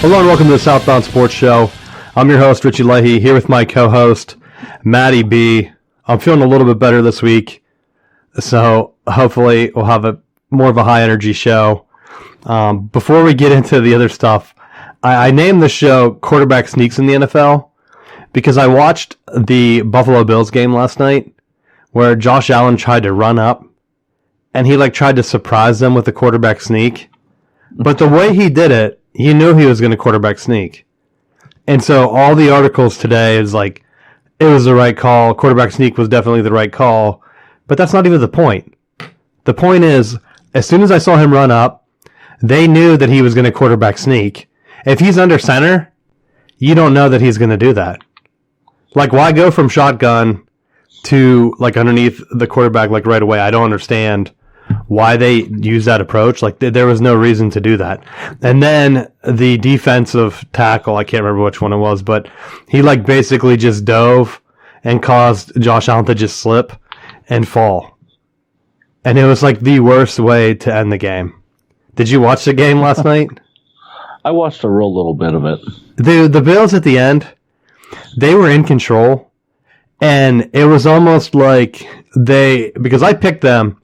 Hello and welcome to the Southbound Sports Show. I'm your host, Richie Leahy, here with my co-host, Maddie B. I'm feeling a little bit better this week, so hopefully we'll have more of a high-energy show. Before we get into the other stuff, I named the show Quarterback Sneaks in the NFL because I watched the Buffalo Bills game last night where Josh Allen tried to run up, and he tried to surprise them with a quarterback sneak. But the way he did it, he knew he was going to quarterback sneak. And so all the articles today is it was the right call. Quarterback sneak was definitely the right call. But that's not even the point. The point is, as soon as I saw him run up, they knew that he was going to quarterback sneak. If he's under center, you don't know that he's going to do that. Why go from shotgun to underneath the quarterback right away? I don't understand why they use that approach. There was no reason to do that. And then the defensive tackle, I can't remember which one it was, but he basically just dove and caused Josh Allen to just slip and fall. And it was the worst way to end the game. Did you watch the game last night? I watched a real little bit of it. The Bills at the end, they were in control, and it was almost because I picked them.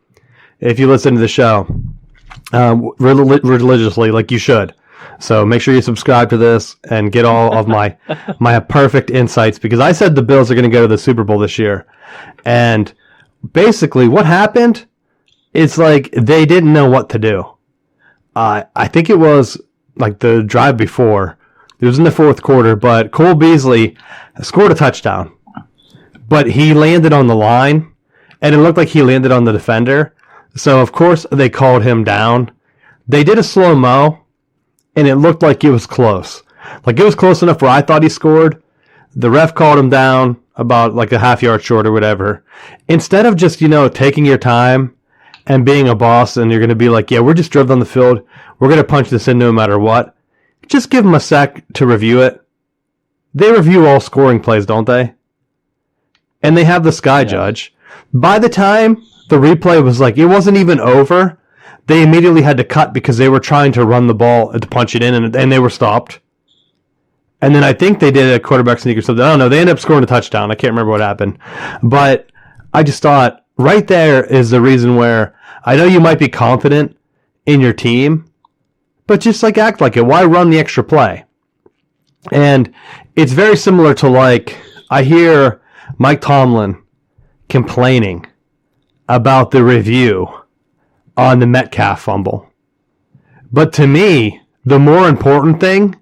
If you listen to the show religiously, like you should. So make sure you subscribe to this and get all of my perfect insights, because I said the Bills are going to go to the Super Bowl this year. And basically what happened is they didn't know what to do. I think it was the drive before. It was in the fourth quarter, but Cole Beasley scored a touchdown. But he landed on the line, and it looked like he landed on the defender. So, of course, they called him down. They did a slow-mo, and it looked like it was close. It was close enough where I thought he scored. The ref called him down about a half yard short or whatever. Instead of just, taking your time and being a boss, and you're going to be yeah, we're just driven on the field. We're going to punch this in no matter what. Just give them a sec to review it. They review all scoring plays, don't they? And they have the sky judge. By the time the replay was it wasn't even over, they immediately had to cut because they were trying to run the ball to punch it in, and they were stopped. And then I think they did a quarterback sneak or something. I don't know. They ended up scoring a touchdown. I can't remember what happened. But I just thought right there is the reason where I know you might be confident in your team, but just act like it. Why run the extra play? And it's very similar to I hear Mike Tomlin complaining about the review on the Metcalf fumble. But to me, the more important thing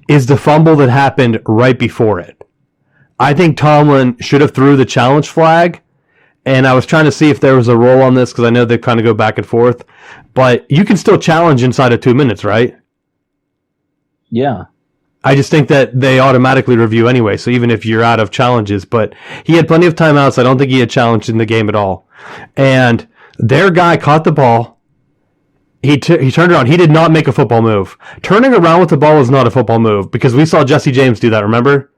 is the fumble that happened right before it. I think Tomlin should have threw the challenge flag, and I was trying to see if there was a role on this because I know they kind of go back and forth, but you can still challenge inside of 2 minutes, right? Yeah. I just think that they automatically review anyway, so even if you're out of challenges, but he had plenty of timeouts. I don't think he had challenged in the game at all. And their guy caught the ball. He turned around. He did not make a football move. Turning around with the ball is not a football move because we saw Jesse James do that, remember?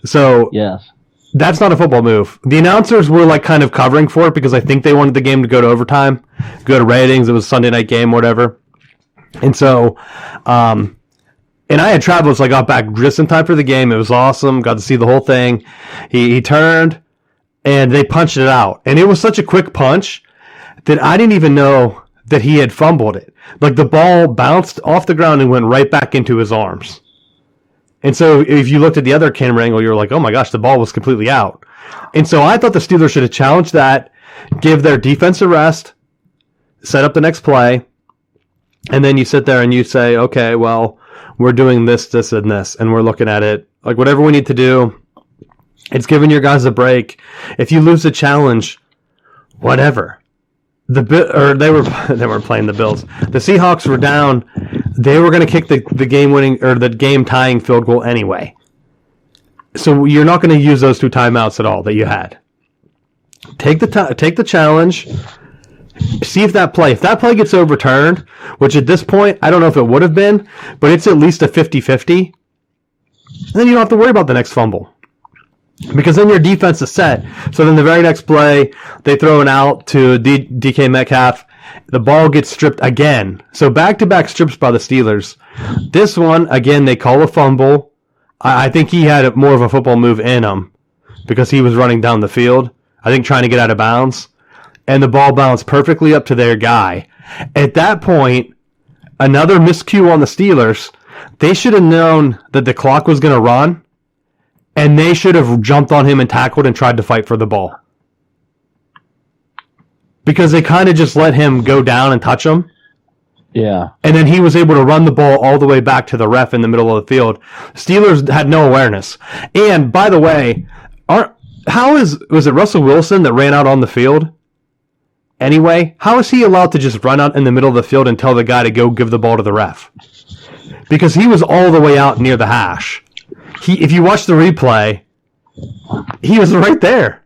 So yes, that's not a football move. The announcers were kind of covering for it because I think they wanted the game to go to overtime, go to ratings. It was a Sunday night game, whatever. And so, and I had traveled, so I got back just in time for the game. It was awesome. Got to see the whole thing. He turned, and they punched it out. And it was such a quick punch that I didn't even know that he had fumbled it. The ball bounced off the ground and went right back into his arms. And so if you looked at the other camera angle, you were oh my gosh, the ball was completely out. And so I thought the Steelers should have challenged that, give their defense a rest, set up the next play, and then you sit there and you say, okay, well, we're doing this, this, and this, and we're looking at it. Whatever we need to do, it's giving your guys a break. If you lose the challenge, whatever. They weren't playing the Bills. The Seahawks were down. They were going to kick the game-winning or the game-tying field goal anyway. So you're not going to use those 2 timeouts at all that you had. Take the challenge. See if that play gets overturned, which at this point, I don't know if it would have been, but it's at least a 50-50. And then you don't have to worry about the next fumble. Because then your defense is set. So then the very next play, they throw an out to DK Metcalf. The ball gets stripped again. So back-to-back strips by the Steelers. This one, again, they call a fumble. I think he had more of a football move in him because he was running down the field, I think trying to get out of bounds, and the ball bounced perfectly up to their guy. At that point, another miscue on the Steelers. They should have known that the clock was going to run, and they should have jumped on him and tackled and tried to fight for the ball. Because they kind of just let him go down and touch him. Yeah. And then he was able to run the ball all the way back to the ref in the middle of the field. Steelers had no awareness. And, by the way, was it Russell Wilson that ran out on the field? Anyway, how is he allowed to just run out in the middle of the field and tell the guy to go give the ball to the ref? Because he was all the way out near the hash. If you watch the replay, he was right there.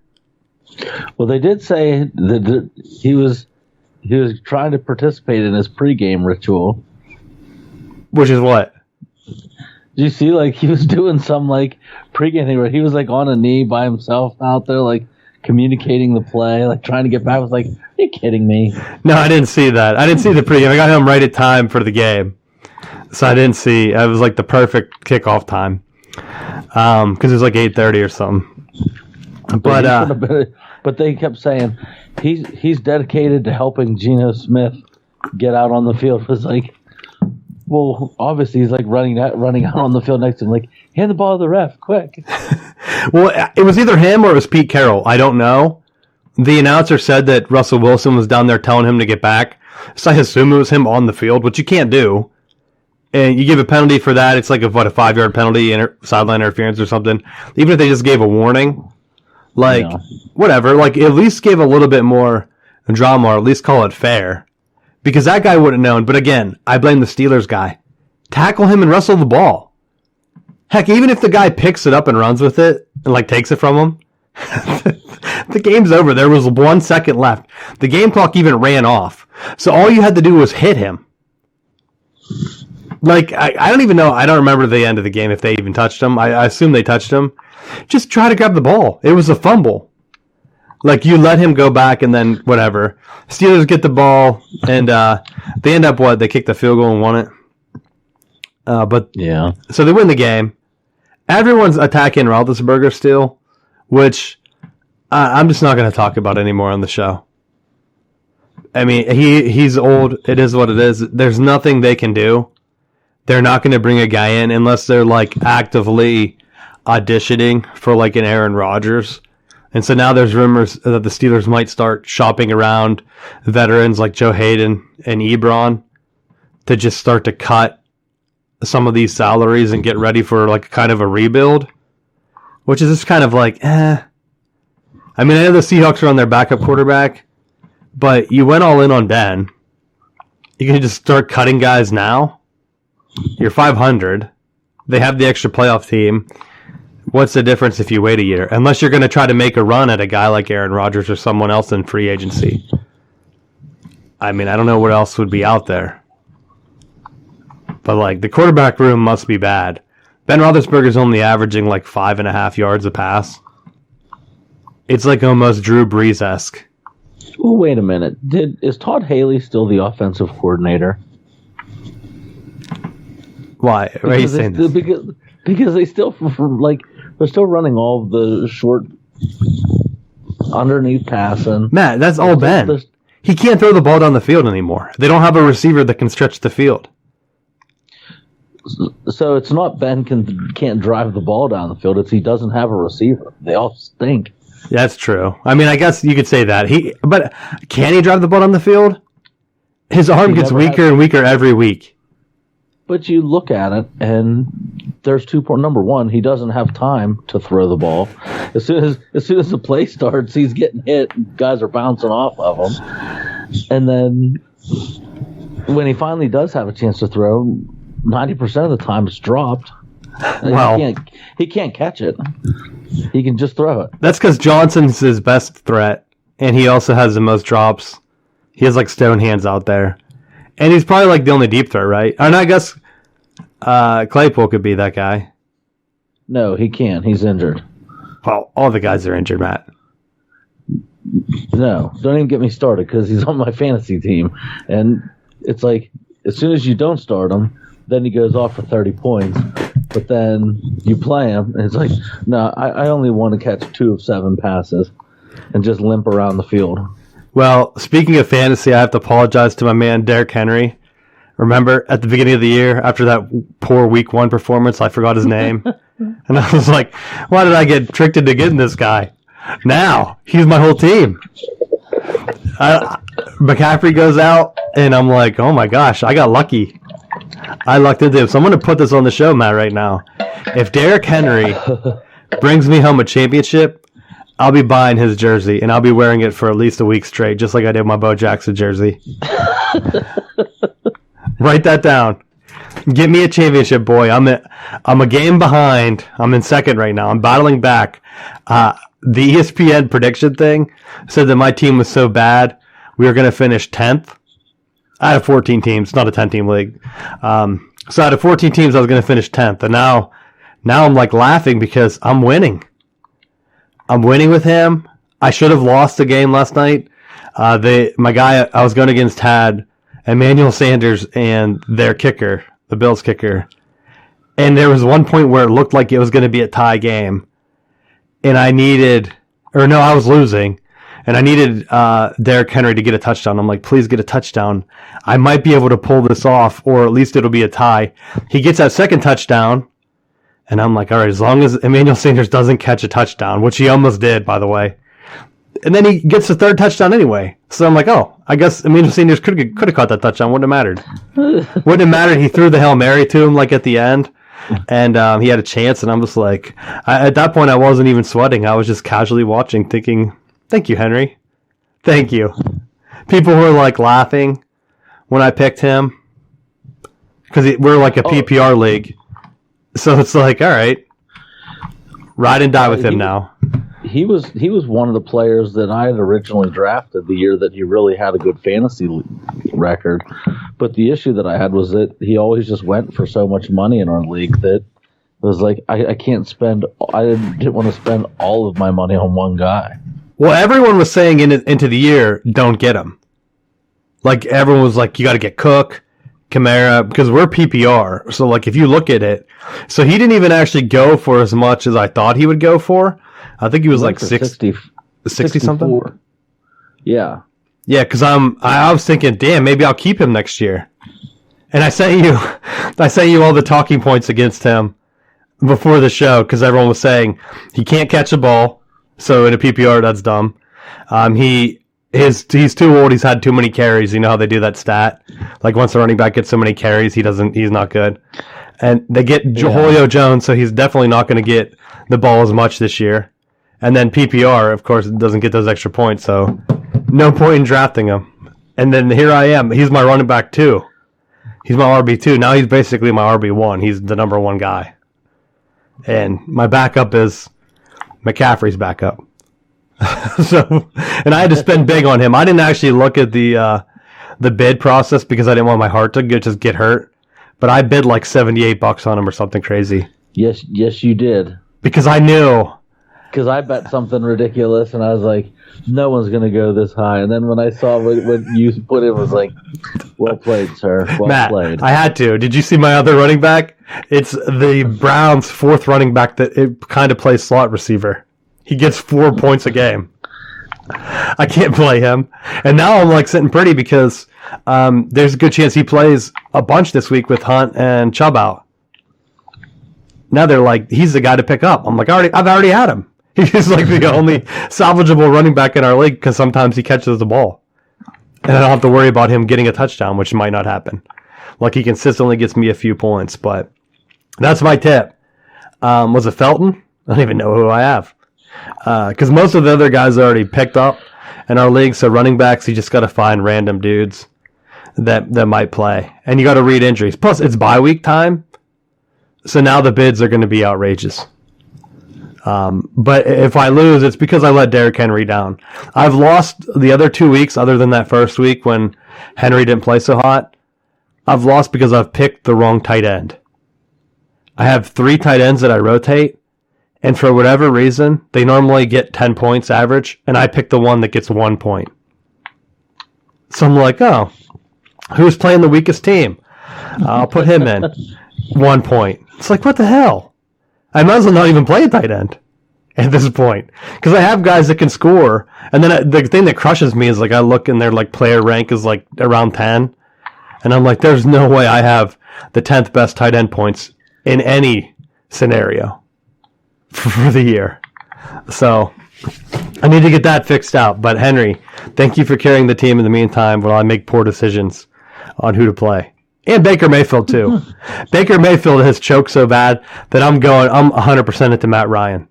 Well, they did say that he was trying to participate in his pregame ritual. Which is what? Did you see, like, he was doing some, like, pregame thing where he was, like, on a knee by himself out there, like, communicating the play, like, trying to get back. I was like, are you kidding me? No, I didn't see that. I didn't see the pregame. I got him right at time for the game. So I didn't see. It was, like, the perfect kickoff time. Because it was, like, 8:30 or something. But they kept saying he's dedicated to helping Geno Smith get out on the field. It was like, well, obviously he's like running out on the field next to him, like, hand the ball to the ref, quick. Well, it was either him or it was Pete Carroll. I don't know. The announcer said that Russell Wilson was down there telling him to get back. So I assume it was him on the field, which you can't do. And you give a penalty for that. It's like a 5-yard penalty, sideline interference or something. Even if they just gave a warning. Like, whatever. Like, at least give a little bit more drama, or at least call it fair. Because that guy wouldn't have known. But again, I blame the Steelers guy. Tackle him and wrestle the ball. Heck, even if the guy picks it up and runs with it, and, like, takes it from him, the game's over. There was 1 second left. The game clock even ran off. So all you had to do was hit him. Like, I don't even know. I don't remember the end of the game if they even touched him. I assume they touched him. Just try to grab the ball. It was a fumble. Like, you let him go back and then whatever. Steelers get the ball, and they end up what? They kicked the field goal and won it. But yeah. So they win the game. Everyone's attacking Roethlisberger still, which I'm just not going to talk about anymore on the show. I mean, he's old. It is what it is. There's nothing they can do. They're not going to bring a guy in unless they're, like, actively auditioning for, like, an Aaron Rodgers. And so now there's rumors that the Steelers might start shopping around veterans like Joe Hayden and Ebron to just start to cut some of these salaries and get ready for, like, kind of a rebuild, which is just kind of like, I mean, I know the Seahawks are on their backup quarterback, but you went all in on Ben. You can just start cutting guys now. You're 500. They have the extra playoff team. What's the difference if you wait a year? Unless you're going to try to make a run at a guy like Aaron Rodgers or someone else in free agency. I mean, I don't know what else would be out there. But, like, the quarterback room must be bad. Ben Roethlisberger's only averaging, like, 5.5 yards a pass. It's, like, almost Drew Brees-esque. Well, wait a minute. Is Todd Haley still the offensive coordinator? Why? Why are you saying this? Because they still, like, they're still running all of the short underneath passing. Matt, that's all Ben. He can't throw the ball down the field anymore. They don't have a receiver that can stretch the field. So it's not Ben can't drive the ball down the field. It's he doesn't have a receiver. They all stink. That's true. I mean, I guess you could say that. But can he drive the ball down the field? His arm gets weaker and weaker every week. But you look at it, and there's 2 points. Number one, he doesn't have time to throw the ball. As soon as the play starts, he's getting hit, and guys are bouncing off of him. And then when he finally does have a chance to throw, 90% of the time it's dropped. Well, he can't catch it. He can just throw it. That's because Johnson's his best threat, and he also has the most drops. He has, like, stone hands out there. And he's probably, like, the only deep threat, right? And I guess Claypool could be that guy. No, he can't. He's injured. Well, all the guys are injured, Matt. No, don't even get me started because he's on my fantasy team. And it's like, as soon as you don't start him, then he goes off for 30 points. But then you play him, and it's like, no, I only want to catch 2 of 7 passes and just limp around the field. Well, speaking of fantasy, I have to apologize to my man, Derrick Henry. Remember, at the beginning of the year, after that poor Week 1 performance, I forgot his name. And I was like, why did I get tricked into getting this guy? Now, he's my whole team. McCaffrey goes out, and I'm like, oh my gosh, I got lucky. I lucked into him. So I'm going to put this on the show, Matt, right now. If Derrick Henry brings me home a championship, I'll be buying his jersey, and I'll be wearing it for at least a week straight, just like I did my Bo Jackson jersey. Write that down. Get me a championship, boy. I'm a game behind. I'm in second right now. I'm battling back. The ESPN prediction thing said that my team was so bad, we were going to finish 10th. I had 14 teams, not a 10-team league. So out of 14 teams, I was going to finish 10th. And now I'm like laughing because I'm winning. I'm winning with him. I should have lost the game last night. My guy I was going against had Emmanuel Sanders and their kicker, the Bills kicker. And there was one point where it looked like it was going to be a tie game. And I was losing. And I needed Derrick Henry to get a touchdown. I'm like, please get a touchdown. I might be able to pull this off, or at least it'll be a tie. He gets that second touchdown. And I'm like, all right, as long as Emmanuel Sanders doesn't catch a touchdown, which he almost did, by the way. And then he gets the third touchdown anyway. So I'm like, oh, I guess Emmanuel Sanders could have caught that touchdown. Wouldn't have mattered. Wouldn't have mattered. He threw the Hail Mary to him like at the end. And he had a chance. And I'm just like, at that point, I wasn't even sweating. I was just casually watching, thinking, thank you, Henry. Thank you. People were like laughing when I picked him because we're like a PPR league. So it's like, all right, ride and die with him now. He was one of the players that I had originally drafted the year that he really had a good fantasy record. But the issue that I had was that he always just went for so much money in our league that it was like I didn't want to spend all of my money on one guy. Well, everyone was saying into the year, don't get him. Like everyone was like, you got to get Cook, Kamara, because we're PPR. So like if you look at it, so he didn't even actually go for as much as I thought he would go for. I think he was like 60 something. Yeah. Yeah, because I was thinking, damn, maybe I'll keep him next year. And I sent you all the talking points against him before the show because everyone was saying he can't catch a ball. So in a PPR, that's dumb. He's too old. He's had too many carries. You know how they do that stat? Like once the running back gets so many carries, he's not good. And they get Julio Jones, so he's definitely not going to get the ball as much this year. And then PPR, of course, doesn't get those extra points, so no point in drafting him. And then here I am. He's my running back too. He's my RB2. Now he's basically my RB1. He's the number one guy. And my backup is McCaffrey's backup. So, and I had to spend big on him. I didn't actually look at the bid process because I didn't want my heart to just get hurt. But I bid like $78 on him or something crazy. Yes, you did. Because I knew. Because I bet something ridiculous, and I was like, no one's going to go this high. And then when I saw what you put in, was like, well played, sir. Well Matt, played. I had to. Did you see my other running back? It's the Browns' fourth running back that it kind of plays slot receiver. He gets 4 points a game. I can't play him. And now I'm like sitting pretty because there's a good chance he plays a bunch this week with Hunt and Chubb out. Now they're like, he's the guy to pick up. I'm like, I've already had him. He's like the only salvageable running back in our league because sometimes he catches the ball. And I don't have to worry about him getting a touchdown, which might not happen. Like he consistently gets me a few points. But that's my tip. Was it Felton? I don't even know who I have. Because most of the other guys are already picked up in our league. So running backs, you just got to find random dudes that might play. And you got to read injuries. Plus, it's bye week time. So now the bids are going to be outrageous. But if I lose, it's because I let Derrick Henry down. I've lost the other 2 weeks, other than that first week when Henry didn't play so hot. I've lost because I've picked the wrong tight end. I have 3 tight ends that I rotate, and for whatever reason, they normally get 10 points average, and I pick the one that gets 1 point. So I'm like, oh, who's playing the weakest team? I'll put him in. 1 point. It's like, what the hell? I might as well not even play a tight end at this point. Because I have guys that can score. And then the thing that crushes me is, like, I look and their, like, player rank is, like, around 10. And I'm like, there's no way I have the 10th best tight end points in any scenario for the year. So I need to get that fixed out. But Henry, thank you for carrying the team in the meantime while I make poor decisions on who to play. And Baker Mayfield, too. Baker Mayfield has choked so bad that I'm 100% into Matt Ryan.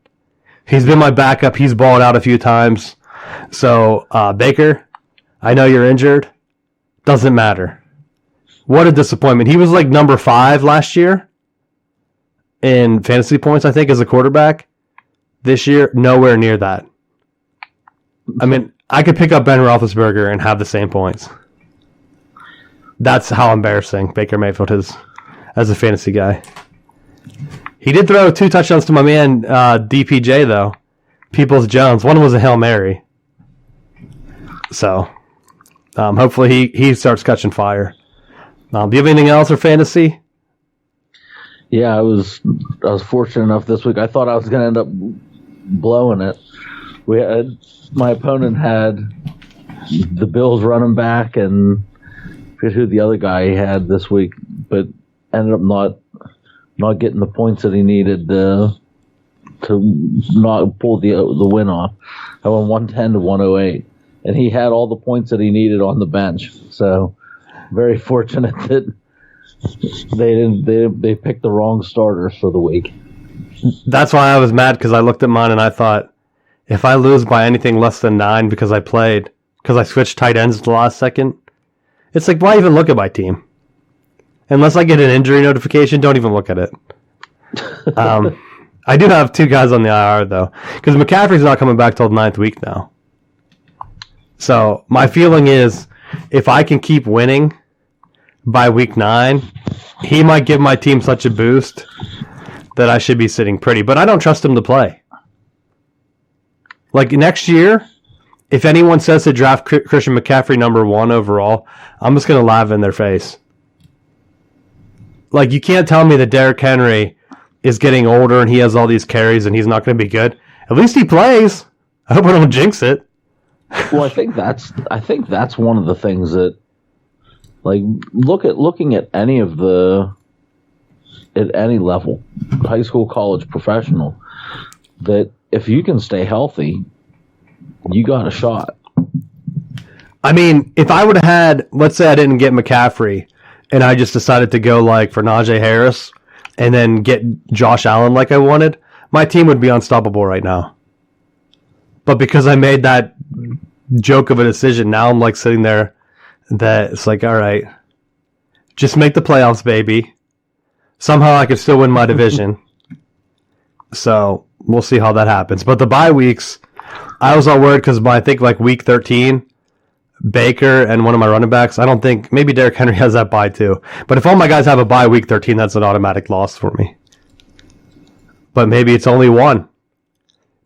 He's been my backup. He's balled out a few times. So, Baker, I know you're injured. Doesn't matter. What a disappointment. He was like number 5 last year in fantasy points, I think, as a quarterback. This year, nowhere near that. I mean, I could pick up Ben Roethlisberger and have the same points. That's how embarrassing Baker Mayfield is as a fantasy guy. He did throw 2 touchdowns to my man DPJ, though. Peoples-Jones. One was a Hail Mary. So, hopefully he starts catching fire. Do you have anything else for fantasy? Yeah, I was fortunate enough this week. I thought I was going to end up blowing it. My opponent had the Bills running back, and I forget who the other guy he had this week, but ended up not getting the points that he needed to not pull the win off. I went 110 to 108, and he had all the points that he needed on the bench. So very fortunate that they picked the wrong starters for the week. That's why I was mad, because I looked at mine and I thought, if I lose by anything less than 9 because I switched tight ends at the last second, it's like, why even look at my team? Unless I get an injury notification, don't even look at it. I do have 2 guys on the IR, though, because McCaffrey's not coming back till the 9th week now. So my feeling is, if I can keep winning by week 9, he might give my team such a boost that I should be sitting pretty. But I don't trust him to play. Like, next year, if anyone says to draft Christian McCaffrey number 1 overall, I'm just going to laugh in their face. Like, you can't tell me that Derrick Henry is getting older and he has all these carries and he's not going to be good. At least he plays. I hope I don't jinx it. Well, I think that's one of the things that, like, looking at any level, high school, college, professional, that if you can stay healthy, you got a shot. I mean, if I would have had, let's say I didn't get McCaffrey and I just decided to go like for Najee Harris and then get Josh Allen like I wanted, my team would be unstoppable right now. But because I made that joke of a decision, now I'm like sitting there that it's like, all right, just make the playoffs, baby. Somehow I could still win my division. So we'll see how that happens. But the bye weeks, I was all worried because by I think like week 13, Baker and one of my running backs, I don't think, maybe Derrick Henry has that bye too. But if all my guys have a bye week 13, that's an automatic loss for me. But maybe it's only 1.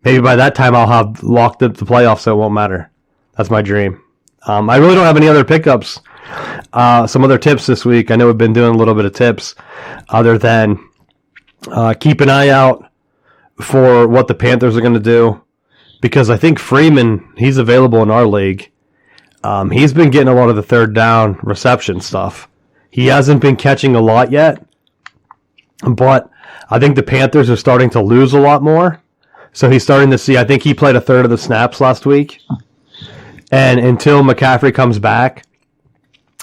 Maybe by that time I'll have locked up the playoffs, so it won't matter. That's my dream. I really don't have any other pickups. Some other tips this week. I know we've been doing a little bit of tips other than keep an eye out for what the Panthers are going to do, because I think Freeman, he's available in our league. He's been getting a lot of the third down reception stuff. He hasn't been catching a lot yet, but I think the Panthers are starting to lose a lot more. So he's starting to see, I think he played a third of the snaps last week. And until McCaffrey comes back,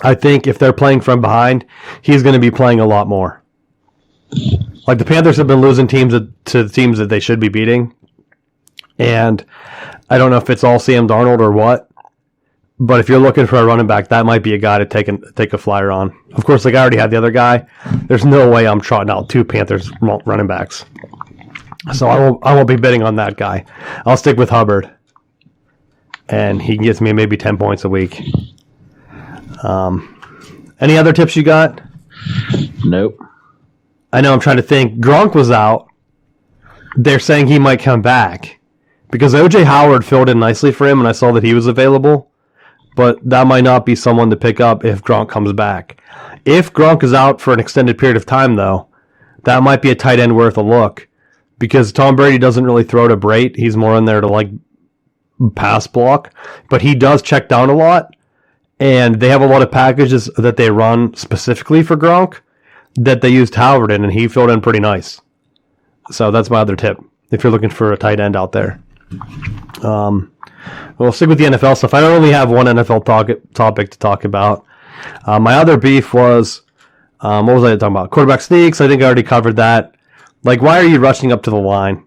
I think if they're playing from behind, he's going to be playing a lot more. Like, the Panthers have been losing teams to teams that they should be beating. And I don't know if it's all Sam Darnold or what. But if you're looking for a running back, that might be a guy to take a flyer on. Of course, like I already had the other guy. There's no way I'm trotting out 2 Panthers running backs. So I won't be bidding on that guy. I'll stick with Hubbard. And he gets me maybe 10 points a week. Any other tips you got? Nope. I know, I'm trying to think. Gronk was out. They're saying he might come back. Because O.J. Howard filled in nicely for him, and I saw that he was available. But that might not be someone to pick up if Gronk comes back. If Gronk is out for an extended period of time, though, that might be a tight end worth a look because Tom Brady doesn't really throw to Brate. He's more in there to like pass block, but he does check down a lot, and they have a lot of packages that they run specifically for Gronk that they used Howard in, and he filled in pretty nice. So that's my other tip if you're looking for a tight end out there. We'll stick with the NFL stuff. I don't really have one NFL topic to talk about. My other beef was, what was I talking about? Quarterback sneaks. I think I already covered that. Like, why are you rushing up to the line?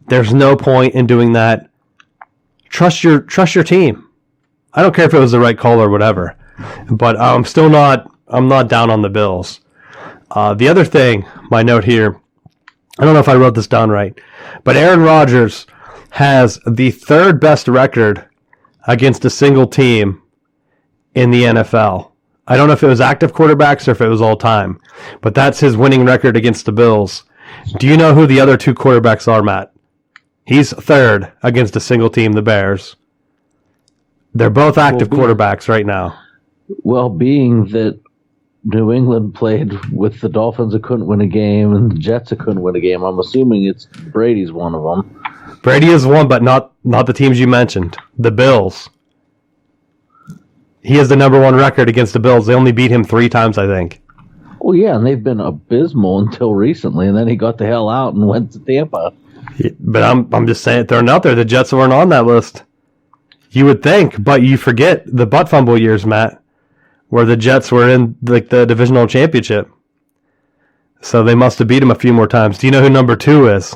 There's no point in doing that. Trust your team. I don't care if it was the right call or whatever, but I'm not down on the Bills. The other thing, my note here, I don't know if I wrote this down right, but Aaron Rodgers has the third best record against a single team in the NFL. I don't know if it was active quarterbacks or if it was all time, but that's his winning record against the Bills. Do you know who the other two quarterbacks are, Matt? He's third against a single team, the Bears. They're both active quarterbacks right now. Well, being that New England played with the Dolphins that couldn't win a game and the Jets that couldn't win a game, I'm assuming it's Brady's one of them. Brady is one, but not the teams you mentioned. The Bills. He has the number one record against the Bills. They only beat him 3 times, I think. Well, yeah, and they've been abysmal until recently, and then he got the hell out and went to Tampa. Yeah, but I'm just saying, throwing out there, the Jets weren't on that list. You would think, but you forget the butt fumble years, Matt, where the Jets were in like the divisional championship. So they must have beat him a few more times. Do you know who number 2 is?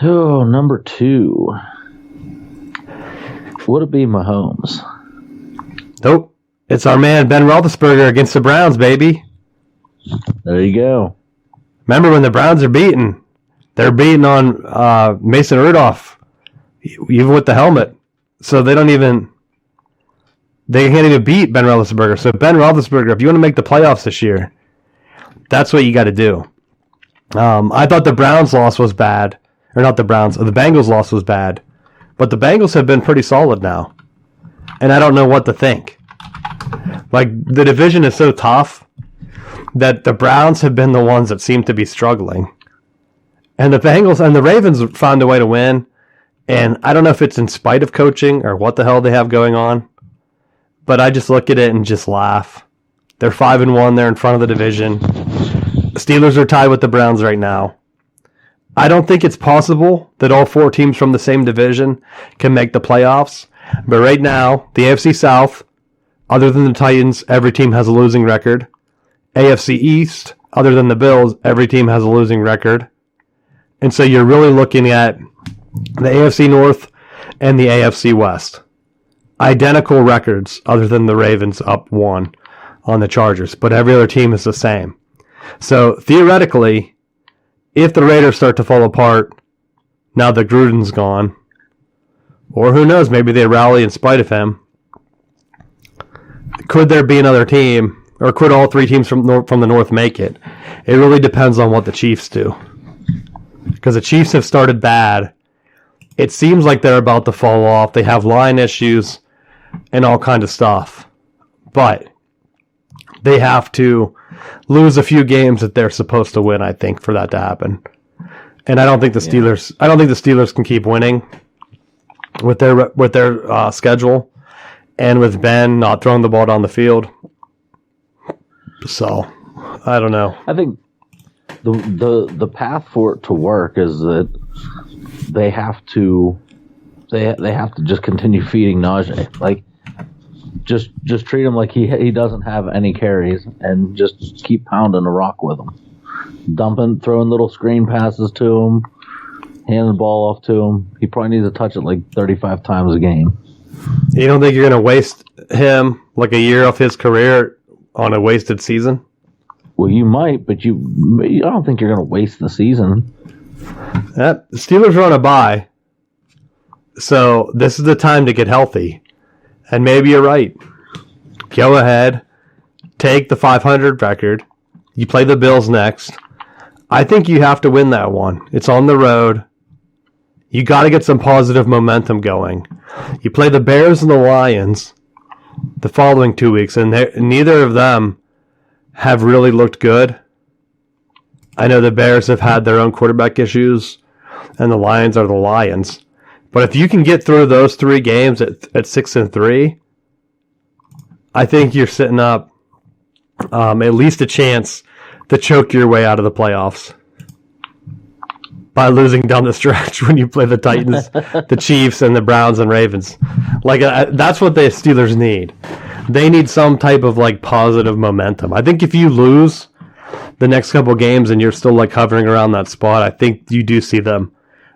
Oh, number 2. Would it be Mahomes? Nope. It's our man Ben Roethlisberger against the Browns, baby. There you go. Remember when the Browns are beating? They're beating on Mason Rudolph, even with the helmet. So they can't even beat Ben Roethlisberger. So Ben Roethlisberger, if you want to make the playoffs this year, that's what you got to do. I thought the Browns loss was bad. Or not the Browns, the Bengals loss was bad. But the Bengals have been pretty solid now. And I don't know what to think. Like, the division is so tough that the Browns have been the ones that seem to be struggling. And the Bengals and the Ravens found a way to win. And I don't know if it's in spite of coaching or what the hell they have going on. But I just look at it and just laugh. They're 5-1. They're in front of the division. The Steelers are tied with the Browns right now. I don't think it's possible that all 4 teams from the same division can make the playoffs. But right now, the AFC South, other than the Titans, every team has a losing record. AFC East, other than the Bills, every team has a losing record. And so you're really looking at the AFC North and the AFC West. Identical records, other than the Ravens up 1 on the Chargers. But every other team is the same. So theoretically, if the Raiders start to fall apart, now that Gruden's gone, or who knows, maybe they rally in spite of him, could there be another team, or could all 3 teams from the North make it? It really depends on what the Chiefs do. Because the Chiefs have started bad. It seems like they're about to fall off. They have line issues and all kind of stuff. But they have to lose a few games that they're supposed to win, I think, for that to happen. And I don't think the Steelers. I don't think the Steelers can keep winning with their schedule, and with Ben not throwing the ball down the field. So I don't know. I think the path for it to work is that they have to just continue feeding Najee. Like, just treat him like he doesn't have any carries, and just keep pounding the rock with him, throwing little screen passes to him, handing the ball off to him. He probably needs to touch it like 35 times a game. You don't think you're going to waste him like a year of his career on a wasted season? Well, you might, but I don't think you're going to waste the season. The Steelers are on a bye, so this is the time to get healthy. And maybe you're right. Go ahead, take the 500 record. You play the Bills next. I think you have to win that one. It's on the road. You got to get some positive momentum going. You play the Bears and the Lions, the following 2 weeks, and neither of them have really looked good. I know the Bears have had their own quarterback issues, and the Lions are the Lions. But if you can get through those 3 games at 6-3, I think you're sitting up at least a chance to choke your way out of the playoffs by losing down the stretch when you play the Titans, the Chiefs, and the Browns and Ravens. Like that's what the Steelers need. They need some type of like positive momentum. I think if you lose the next couple games and you're still like hovering around that spot, I think you do see them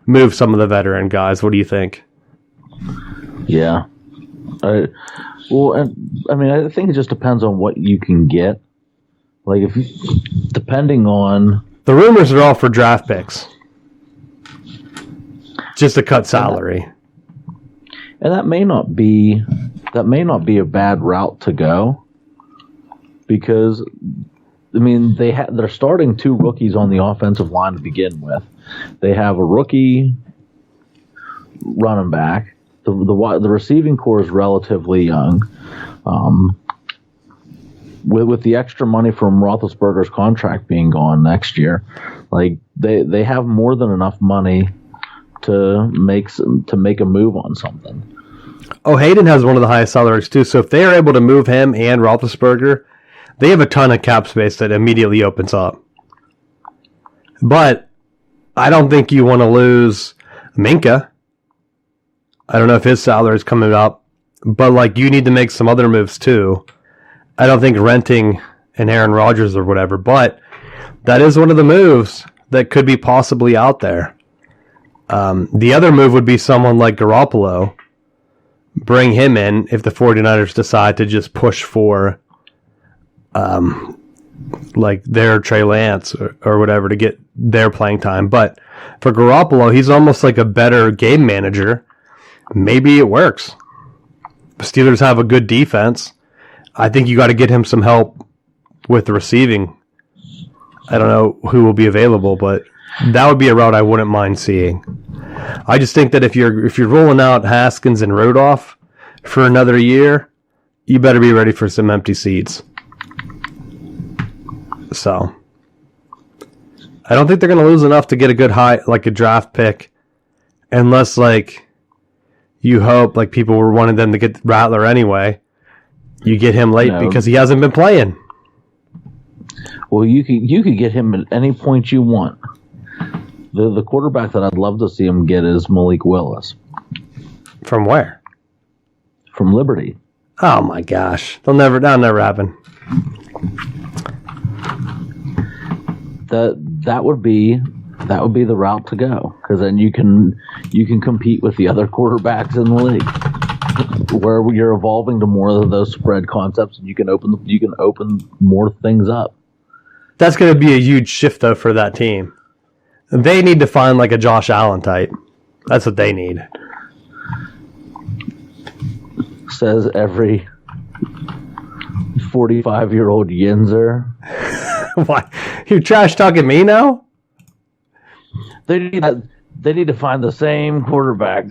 move some of the veteran guys. What do you think? Yeah. I think it just depends on what you can get. Like depending on the rumors are all for draft picks, just to cut salary, and that may not be a bad route to go, because I mean they're starting 2 rookies on the offensive line to begin with. They have a rookie running back. The receiving core is relatively young. With the extra money from Roethlisberger's contract being gone next year, like they have more than enough money to make a move on something. Oh, Hayden has one of the highest salaries too. So if they are able to move him and Roethlisberger, they have a ton of cap space that immediately opens up. But I don't think you want to lose Minka. I don't know if his salary is coming up, but like you need to make some other moves too. I don't think renting an Aaron Rodgers or whatever, but that is one of the moves that could be possibly out there. The other move would be someone like Garoppolo. Bring him in if the 49ers decide to just push for like their Trey Lance or whatever to get their playing time. But for Garoppolo, he's almost like a better game manager. Maybe it works. The Steelers have a good defense. I think you got to get him some help with the receiving. I don't know who will be available, but that would be a route I wouldn't mind seeing. I just think that if you're rolling out Haskins and Rudolph for another year, you better be ready for some empty seats. So I don't think they're going to lose enough to get a good high, like a draft pick, unless like you hope like people were wanting them to get Rattler anyway. You get him late because he hasn't been playing. Well, you could get him at any point you want. The quarterback that I'd love to see him get is Malik Willis. From where? From Liberty. Oh my gosh, that'll never happen. That would be the route to go, because then you can compete with the other quarterbacks in the league, where you're evolving to more of those spread concepts, and you can open more things up. That's going to be a huge shift though for that team. They need to find like a Josh Allen type. That's what they need. Says every 45-year-old Yinzer. Why? You trash talking me now? They need to find the same quarterback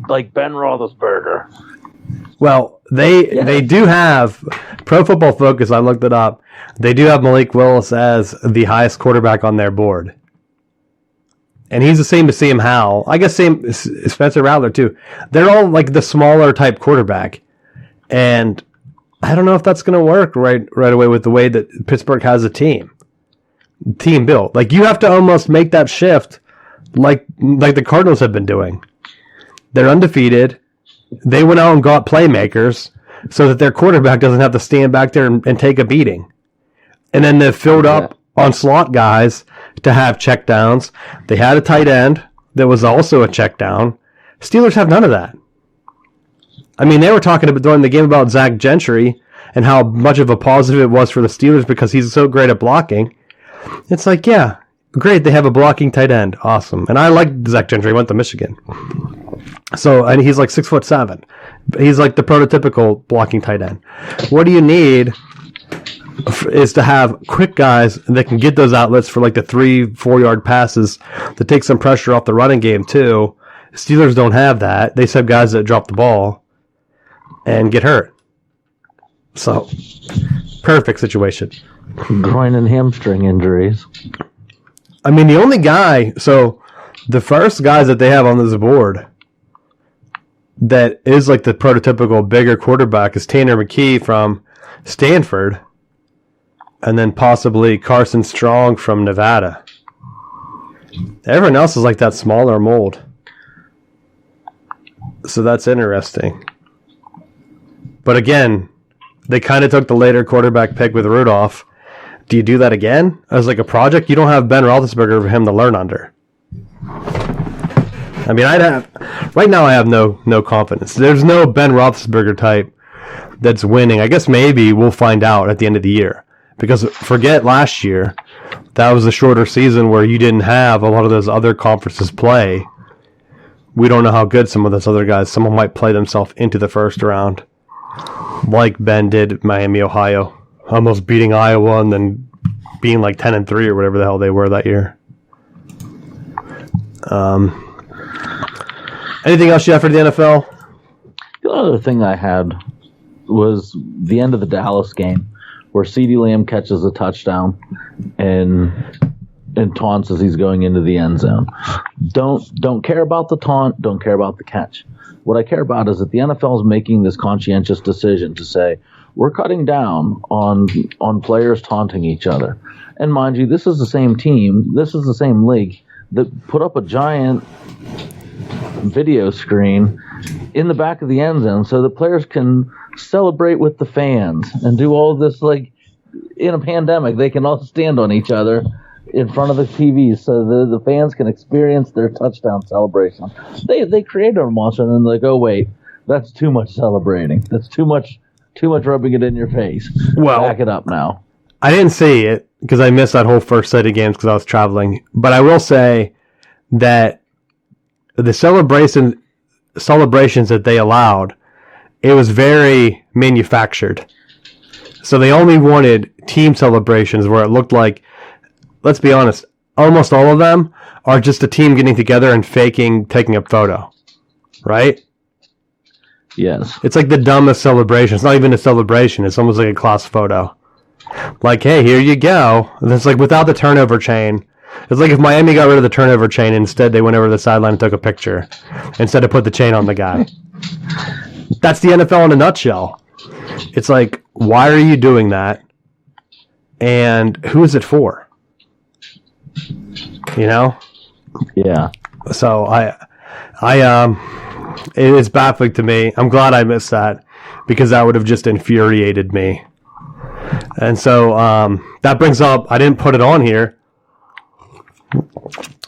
like Ben Roethlisberger. Well, they do have Pro Football Focus. I looked it up. They do have Malik Willis as the highest quarterback on their board, and he's the same as Sam Howell. I guess same Spencer Rattler too. They're all like the smaller type quarterback, and I don't know if that's going to work right away with the way that Pittsburgh has a team built. Like you have to almost make that shift, like the Cardinals have been doing. They're undefeated. They went out and got playmakers so that their quarterback doesn't have to stand back there and take a beating. And then they've filled up on slot guys to have checkdowns. They had a tight end that was also a check down. Steelers have none of that. I mean, they were talking about during the game about Zach Gentry and how much of a positive it was for the Steelers because he's so great at blocking. It's like, yeah, great. They have a blocking tight end. Awesome. And I like Zach Gentry. He went to Michigan. So, and he's like 6'7". He's like the prototypical blocking tight end. What do you need is to have quick guys that can get those outlets for like the 3-4 yard passes to take some pressure off the running game too. Steelers don't have that. They just have guys that drop the ball and get hurt. So, perfect situation. Groin and hamstring injuries. I mean, the only guy, so the first guys that they have on this board that is like the prototypical bigger quarterback is Tanner McKee from Stanford, and then possibly Carson Strong from Nevada. Everyone else is like that smaller mold. So that's interesting. But again, they kind of took the later quarterback pick with Rudolph. Do you do that again as like a project? You don't have Ben Roethlisberger for him to learn under. I mean, right now I have no confidence. There's no Ben Roethlisberger type that's winning. I guess maybe we'll find out at the end of the year. Because forget last year, that was a shorter season where you didn't have a lot of those other conferences play. We don't know how good some of those other guys, someone might play themselves into the first round. Like Ben did at Miami, Ohio. Almost beating Iowa and then being like 10-3 or whatever the hell they were that year. Anything else you have for the NFL? The other thing I had was the end of the Dallas game where CeeDee Lamb catches a touchdown and taunts as he's going into the end zone. Don't care about the taunt, don't care about the catch. What I care about is that the NFL is making this conscientious decision to say, we're cutting down on players taunting each other. And mind you, this is the same team, this is the same league that put up a giant video screen in the back of the end zone so the players can celebrate with the fans and do all this. Like in a pandemic, they can all stand on each other in front of the TVs so the fans can experience their touchdown celebration. They created a monster and then they're like, oh wait, that's too much celebrating. That's too much rubbing it in your face. Well, back it up now. I didn't see it because I missed that whole first set of games because I was traveling. But I will say that the celebrations that they allowed, it was very manufactured. So they only wanted team celebrations where it looked like, let's be honest, almost all of them are just a team getting together and taking a photo, right? Yes. It's like the dumbest celebration. It's not even a celebration. It's almost like a class photo. Like, hey, here you go. And it's like without the turnover chain. It's like if Miami got rid of the turnover chain, instead they went over to the sideline and took a picture instead of put the chain on the guy. That's the NFL in a nutshell. It's like, why are you doing that? And who is it for? You know? Yeah. So it is baffling to me. I'm glad I missed that because that would have just infuriated me. And so that brings up, I didn't put it on here,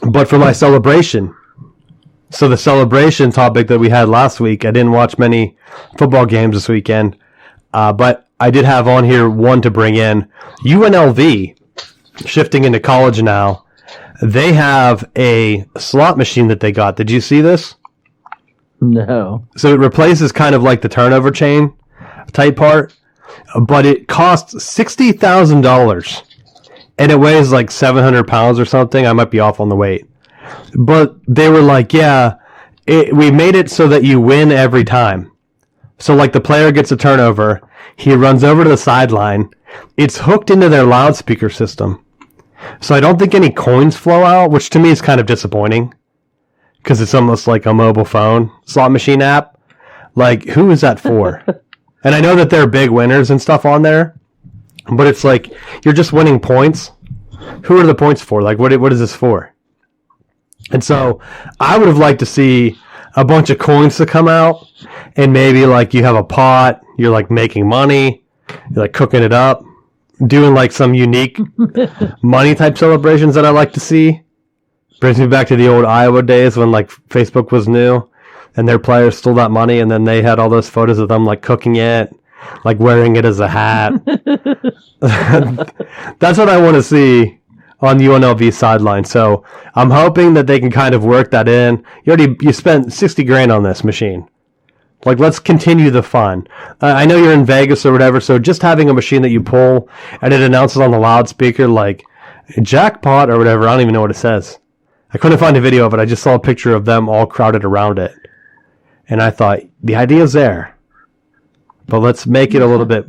but for my celebration. So the celebration topic that we had last week, I didn't watch many football games this weekend, but I did have on here one to bring in. UNLV, shifting into college now, they have a slot machine that they got. Did you see this? No. So it replaces kind of like the turnover chain type part, but it costs $60,000 and it weighs like 700 pounds or something. I might be off on the weight, but they were like, yeah, we made it so that you win every time. So like the player gets a turnover, he runs over to the sideline. It's hooked into their loudspeaker system. So I don't think any coins flow out, which to me is kind of disappointing because it's almost like a mobile phone slot machine app. Like, who is that for? And I know that there are big winners and stuff on there, but it's like you're just winning points. Who are the points for? Like, what is this for? And so I would have liked to see a bunch of coins to come out, and maybe like you have a pot, you're like making money, you're like cooking it up, doing like some unique money type celebrations that I like to see. Brings me back to the old Iowa days when like Facebook was new and their players stole that money and then they had all those photos of them like cooking it, like wearing it as a hat. That's what I want to see on the UNLV sideline. So I'm hoping that they can kind of work that in. You spent $60,000 on this machine. Like, let's continue the fun. I know you're in Vegas or whatever, so just having a machine that you pull and it announces on the loudspeaker, like, jackpot or whatever, I don't even know what it says. I couldn't find a video of it. I just saw a picture of them all crowded around it. And I thought, the idea's there. but let's make it a little bit.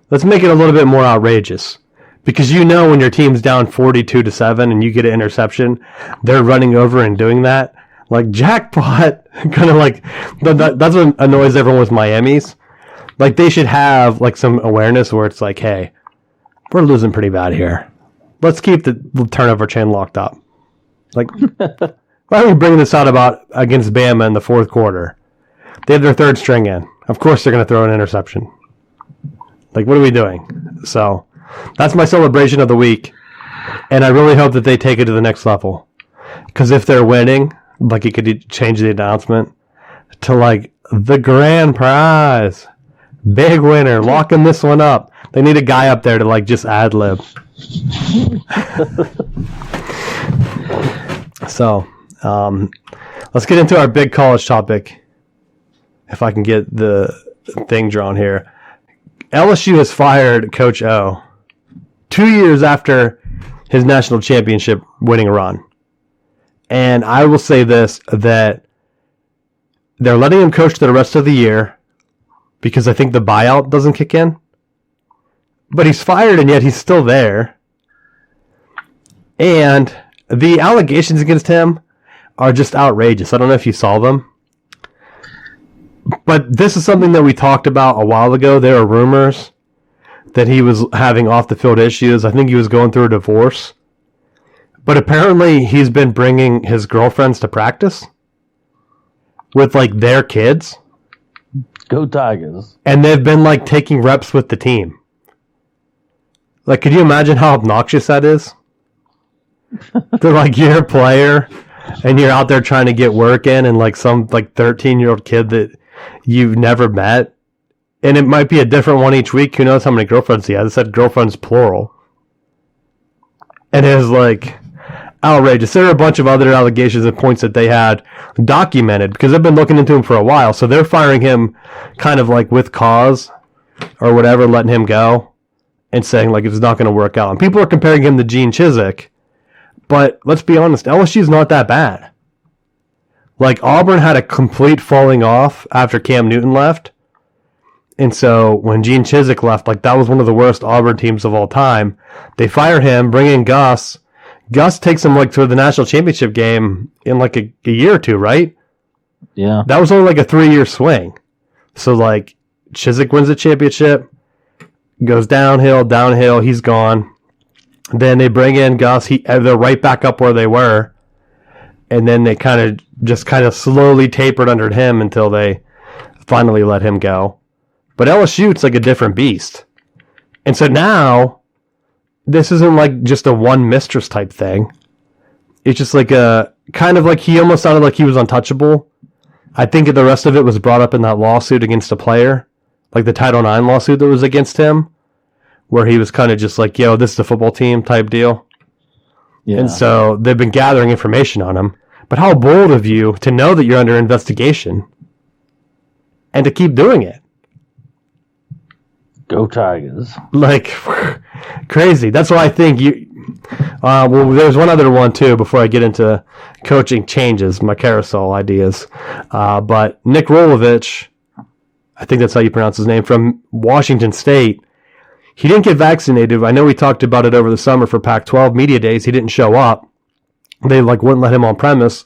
Let's make it a little bit more outrageous, because when your team's down 42-7 and you get an interception, they're running over and doing that. Like, jackpot. Kind of like that's what annoys everyone with Miami's. Like, they should have like some awareness where it's like, hey, we're losing pretty bad here. Let's keep the turnover chain locked up. Like, why are we bringing this out against Bama in the fourth quarter? They have their third string in. Of course they're going to throw an interception. Like, what are we doing? So, that's my celebration of the week. And I really hope that they take it to the next level. Because if they're winning, like, you could change the announcement to, like, the grand prize. Big winner. Locking this one up. They need a guy up there to, like, just ad-lib. So, let's get into our big college topic. If I can get the thing drawn here. LSU has fired Coach O 2 years after his national championship winning run. And I will say this, that they're letting him coach the rest of the year because I think the buyout doesn't kick in. But he's fired and yet he's still there. And the allegations against him are just outrageous. I don't know if you saw them. But this is something that we talked about a while ago. There are rumors that he was having off-the-field issues. I think he was going through a divorce. But apparently he's been bringing his girlfriends to practice with, like, their kids. Go Tigers. And they've been, like, taking reps with the team. Like, could you imagine how obnoxious that is? They're like, you're a player, and you're out there trying to get work in, and, like, some, like, 13-year-old kid that you've never met. And it might be a different one each week. Who knows how many girlfriends he has? It said girlfriends plural. And it was, like, outrageous. There are a bunch of other allegations and points that they had documented because they've been looking into him for a while. So they're firing him kind of like with cause or whatever, letting him go and saying like it's not going to work out. And people are comparing him to Gene Chizik. But let's be honest, LSU's not that bad. Like, Auburn had a complete falling off after Cam Newton left. And so when Gene Chizik left, like, that was one of the worst Auburn teams of all time. They fire him, bring in Gus. Gus takes him, like, to the national championship game in, like, a year or two, right? Yeah. That was only, like, a 3-year swing. So, like, Chizik wins the championship, goes downhill, he's gone. Then they bring in Gus. They're right back up where they were. And then they kind of slowly tapered under him until they finally let him go. But LSU, it's like a different beast. And so now, this isn't like just a one mistress type thing. It's just like a, kind of like he almost sounded like he was untouchable. I think the rest of it was brought up in that lawsuit against a player. Like the Title IX lawsuit that was against him. Where he was kind of just like, yo, this is a football team type deal. Yeah. And so they've been gathering information on him. But how bold of you to know that you're under investigation and to keep doing it. Go Tigers. Like, crazy. That's why I think well, there's one other one too before I get into coaching changes, my carousel ideas. But Nick Rolovich, I think that's how you pronounce his name, from Washington State. He didn't get vaccinated. I know we talked about it over the summer for Pac-12 media days. He didn't show up. They wouldn't let him on premise.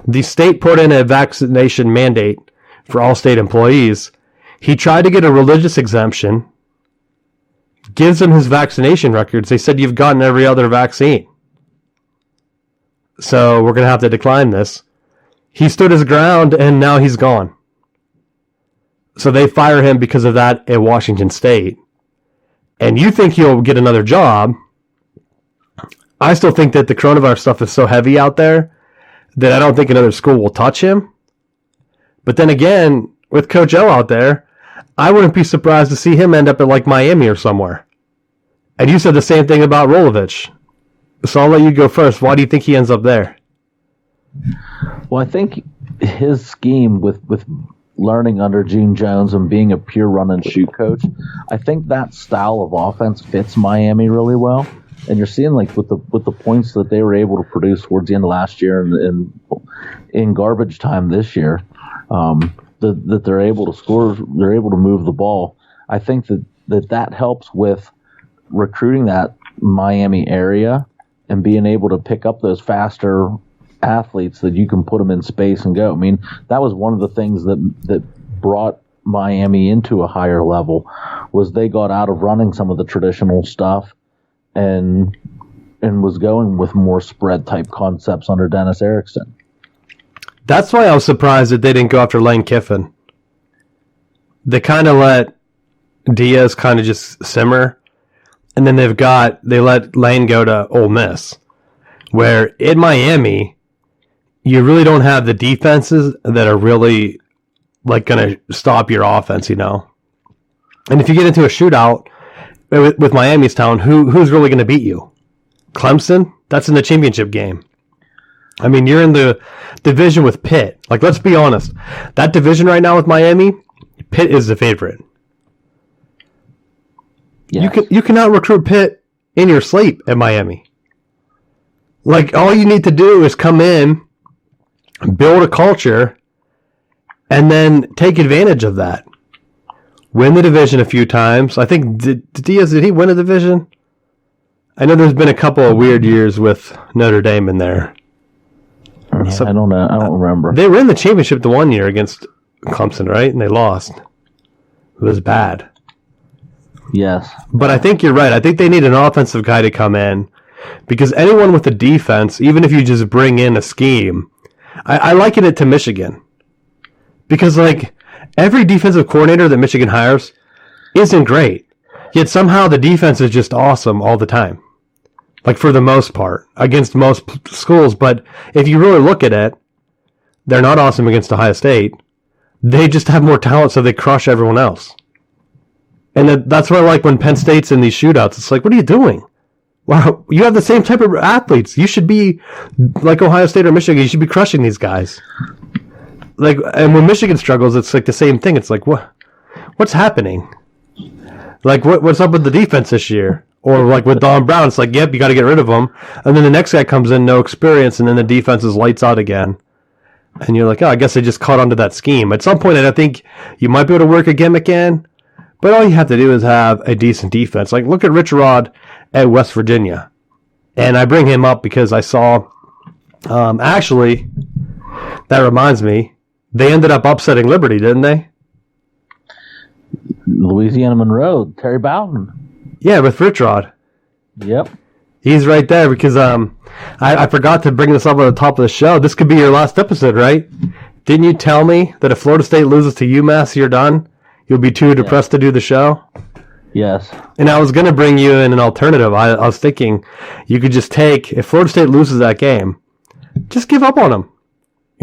The state put in a vaccination mandate for all state employees. He tried to get a religious exemption. Gives them his vaccination records. They said, you've gotten every other vaccine. So we're going to have to decline this. He stood his ground and now he's gone. So they fire him because of that at Washington State. And you think he'll get another job. I still think that the coronavirus stuff is so heavy out there that I don't think another school will touch him. But then again, with Coach O out there, I wouldn't be surprised to see him end up at like Miami or somewhere. And you said the same thing about Rolovich. So I'll let you go first. Why do you think he ends up there? Well, I think his scheme with learning under Gene Jones and being a pure run and shoot coach, I think that style of offense fits Miami really well. And you're seeing like with the points that they were able to produce towards the end of last year and in garbage time this year, that they're able to score, they're able to move the ball. I think that helps with recruiting that Miami area and being able to pick up those faster athletes that you can put them in space and go. I mean, that was one of the things that brought Miami into a higher level was they got out of running some of the traditional stuff and was going with more spread type concepts under Dennis Erickson. That's why I was surprised that they didn't go after Lane Kiffin. They kind of let Diaz kind of just simmer, and then they let Lane go to Ole Miss, where in Miami, you really don't have the defenses that are really like going to stop your offense, And if you get into a shootout with Miami's town, who's really going to beat you? Clemson? That's in the championship game. I mean, you're in the division with Pitt. Like, let's be honest. That division right now with Miami, Pitt is the favorite. Yes. You cannot recruit Pitt in your sleep at Miami. Like, all you need to do is come in, build a culture, and then take advantage of that. Win the division a few times. I think, did he win a division? I know there's been a couple of weird years with Notre Dame in there. Yeah, so, I don't know. I don't remember. They were in the championship the one year against Clemson, right? And they lost. It was bad. Yes. But I think you're right. I think they need an offensive guy to come in because anyone with a defense, even if you just bring in a scheme, I liken it to Michigan. Because, like, every defensive coordinator that Michigan hires isn't great. Yet somehow the defense is just awesome all the time. Like, for the most part, against most schools. But if you really look at it, they're not awesome against Ohio State. They just have more talent, so they crush everyone else. And that's why, like, when Penn State's in these shootouts, it's like, what are you doing? Wow, you have the same type of athletes. You should be, like Ohio State or Michigan, you should be crushing these guys. Like, and when Michigan struggles, it's like the same thing. It's like, what's happening? Like, what's up with the defense this year? Or like with Don Brown, it's like, yep, you got to get rid of him. And then the next guy comes in, no experience, and then the defense is lights out again. And you're like, oh, I guess they just caught onto that scheme. At some point, I think you might be able to work a gimmick in, but all you have to do is have a decent defense. Like, look at Rich Rod at West Virginia. And I bring him up because I saw, actually, that reminds me, they ended up upsetting Liberty, didn't they? Louisiana Monroe, Terry Bowden. Yeah, with Rich Rod. Yep. He's right there because I forgot to bring this up at the top of the show. This could be your last episode, right? Didn't you tell me that if Florida State loses to UMass, you're done? You'll be too depressed to do the show? Yes. And I was going to bring you in an alternative. I was thinking you could just take, if Florida State loses that game, just give up on them.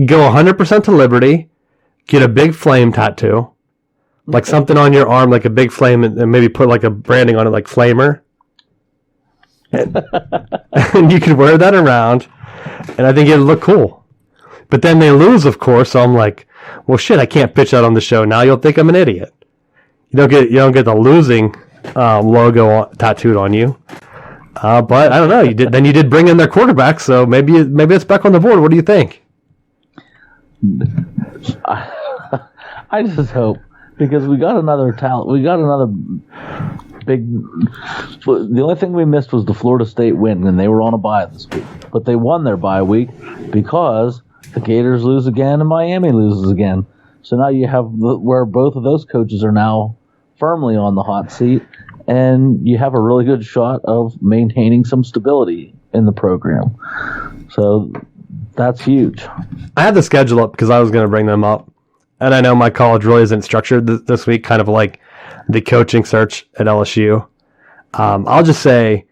Go 100% to Liberty, get a big flame tattoo, like something on your arm, like a big flame, and maybe put like a branding on it, like Flamer. And you could wear that around, and I think it'd look cool. But then they lose, of course, so I'm like, well, shit, I can't pitch that on the show now. You'll think I'm an idiot. You don't get the losing logo tattooed on you. But I don't know. You did bring in their quarterback, so maybe it's back on the board. What do you think? I just hope, because we got another talent. We got another big. The only thing we missed was the Florida State win, and they were on a bye this week. But they won their bye week because the Gators lose again and Miami loses again. So now you have where both of those coaches are now firmly on the hot seat, and you have a really good shot of maintaining some stability in the program. So that's huge. I had the schedule up because I was going to bring them up. And I know my college really isn't structured this week, kind of like the coaching search at LSU. I'll just say,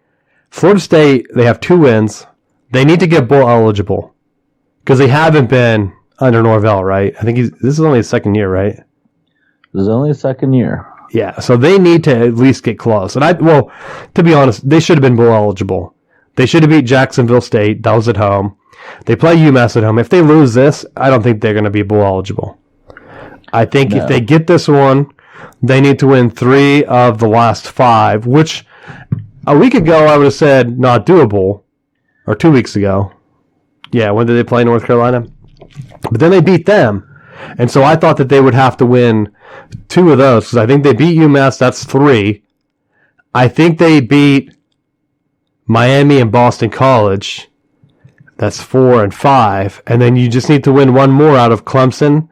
Florida State, they have 2 wins. They need to get bowl eligible because they haven't been under Norvell, right? I think this is only his second year, right? This is only his second year. Yeah, so they need to at least get close. And to be honest, they should have been bowl eligible. They should have beat Jacksonville State. That was at home. They play UMass at home. If they lose this, I don't think they're going to be bowl eligible. I think if they get this one, they need to win 3 of the last 5, which a week ago I would have said not doable, or 2 weeks ago. Yeah, when did they play North Carolina? But then they beat them. And so I thought that they would have to win 2 of those because I think they beat UMass. That's 3. I think they beat Miami and Boston College. That's 4 and 5. And then you just need to win 1 more out of Clemson,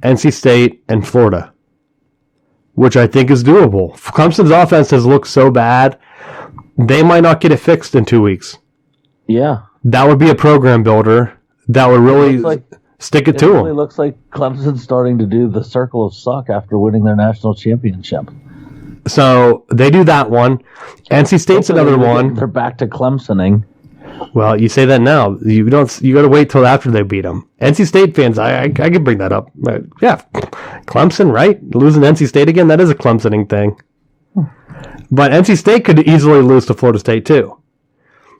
NC State, and Florida, which I think is doable. Clemson's offense has looked so bad, they might not get it fixed in 2 weeks. Yeah. That would be a program builder. That would really stick it to them. It really looks like Clemson's starting to do the circle of suck after winning their national championship. So they do that one. NC State's another one. They're back to Clemsoning. Well, you say that now. You got to wait till after they beat them. NC State fans, I can bring that up. Yeah, Clemson, right? Losing NC State again, that is a Clemsoning thing. But NC State could easily lose to Florida State too.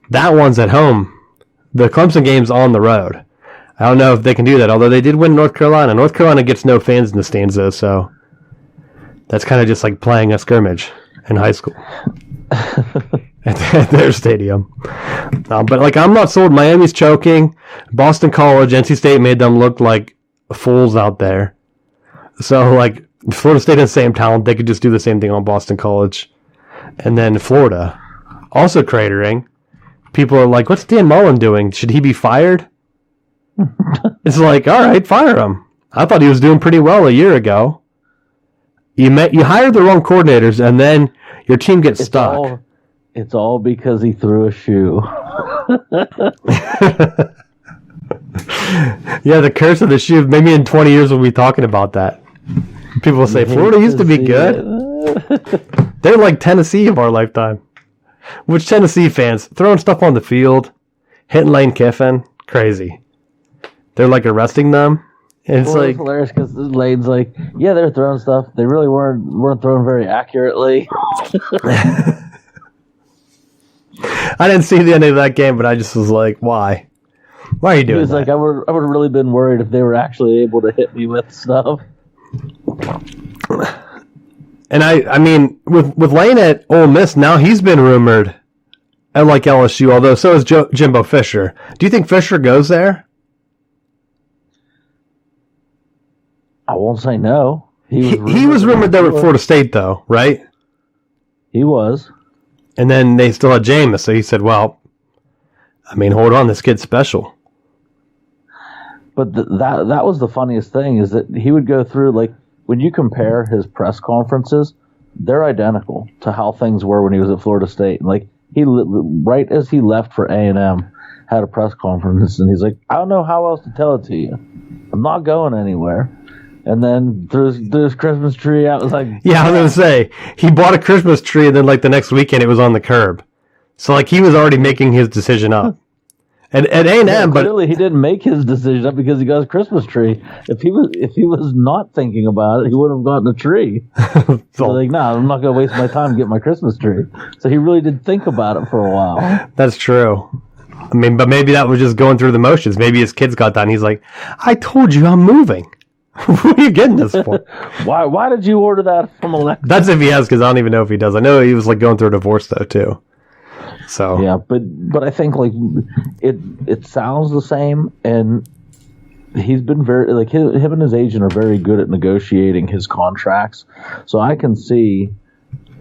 That one's at home. The Clemson game's on the road. I don't know if they can do that, although they did win North Carolina. North Carolina gets no fans in the stands, though, so that's kind of just like playing a scrimmage in high school at their stadium. But I'm not sold. Miami's choking. Boston College, NC State made them look like fools out there. So, Florida State has the same talent. They could just do the same thing on Boston College. And then Florida, also cratering. People are like, what's Dan Mullen doing? Should he be fired? It's like, all right, fire him. I thought he was doing pretty well a year ago. You hired the wrong coordinators, and then your team gets stuck. It's all because he threw a shoe. Yeah, the curse of the shoe. Maybe in 20 years we'll be talking about that. People will say, Florida used to be good. They're like Tennessee of our lifetime. Which Tennessee fans, throwing stuff on the field, hitting Lane Kiffin, crazy. They're arresting them. And it's it's hilarious because Lane's like, yeah, they're throwing stuff. They really weren't throwing very accurately. I didn't see the end of that game, but I just was like, why? Why are you doing that? He was like, I would have really been worried if they were actually able to hit me with stuff. And I mean, with Lane at Ole Miss, now he's been rumored at LSU, although so is Jimbo Fisher. Do you think Fisher goes there? I won't say no. He was rumored there at Florida State, though, right? He was. And then they still had Jameis, so he said, well, I mean, hold on, this kid's special. But that was the funniest thing, is that he would go through, when you compare his press conferences, they're identical to how things were when he was at Florida State. He right as he left for A&M, had a press conference, and he's like, I don't know how else to tell it to you. I'm not going anywhere. And then threw his Christmas tree out. Was like, yeah, I was going to say, he bought a Christmas tree, and then the next weekend it was on the curb. So he was already making his decision up. At A&M, but clearly he didn't make his decision up because he got his Christmas tree. If he was not thinking about it, he wouldn't have gotten a tree. So I'm not going to waste my time getting my Christmas tree. So he really did think about it for a while. That's true. I mean, but maybe that was just going through the motions. Maybe his kids got that, and he's like, I told you I'm moving. What are you getting this for? Why did you order that from Alexa? That's if he has, because I don't even know if he does. I know he was going through a divorce though too. So yeah, but I think it sounds the same, and he's been very him and his agent are very good at negotiating his contracts. So I can see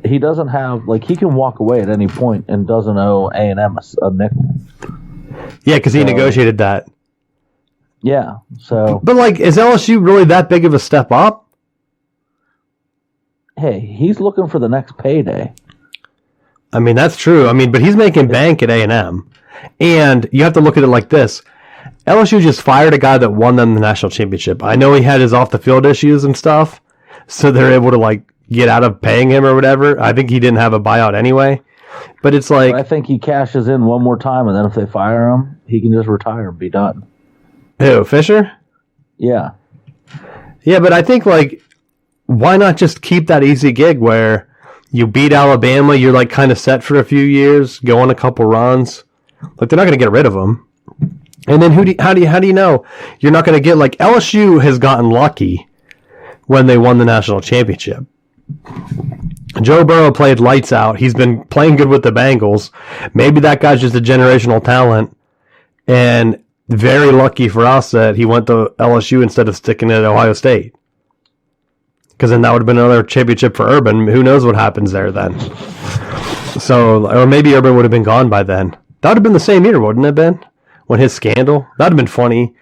he doesn't have he can walk away at any point and doesn't owe A&M a nickel. Yeah, because he negotiated that. Yeah, so... But, is LSU really that big of a step up? Hey, he's looking for the next payday. I mean, that's true. I mean, but he's making bank at A&M. And you have to look at it like this. LSU just fired a guy that won them the national championship. I know he had his off-the-field issues and stuff, so they're able to, get out of paying him or whatever. I think he didn't have a buyout anyway. But it's I think he cashes in one more time, and then if they fire him, he can just retire and be done. Who, Fisher? Yeah. Yeah, but I think, why not just keep that easy gig where you beat Alabama, you're, kind of set for a few years, go on a couple runs. They're not going to get rid of him. And then how do you know? You're not going to get, LSU has gotten lucky when they won the national championship. Joe Burrow played lights out. He's been playing good with the Bengals. Maybe that guy's just a generational talent. And very lucky for us that he went to LSU instead of sticking at Ohio State. Because then that would have been another championship for Urban. Who knows what happens there then? So, or maybe Urban would have been gone by then. That would have been the same year, wouldn't it have been? When his scandal. That would have been funny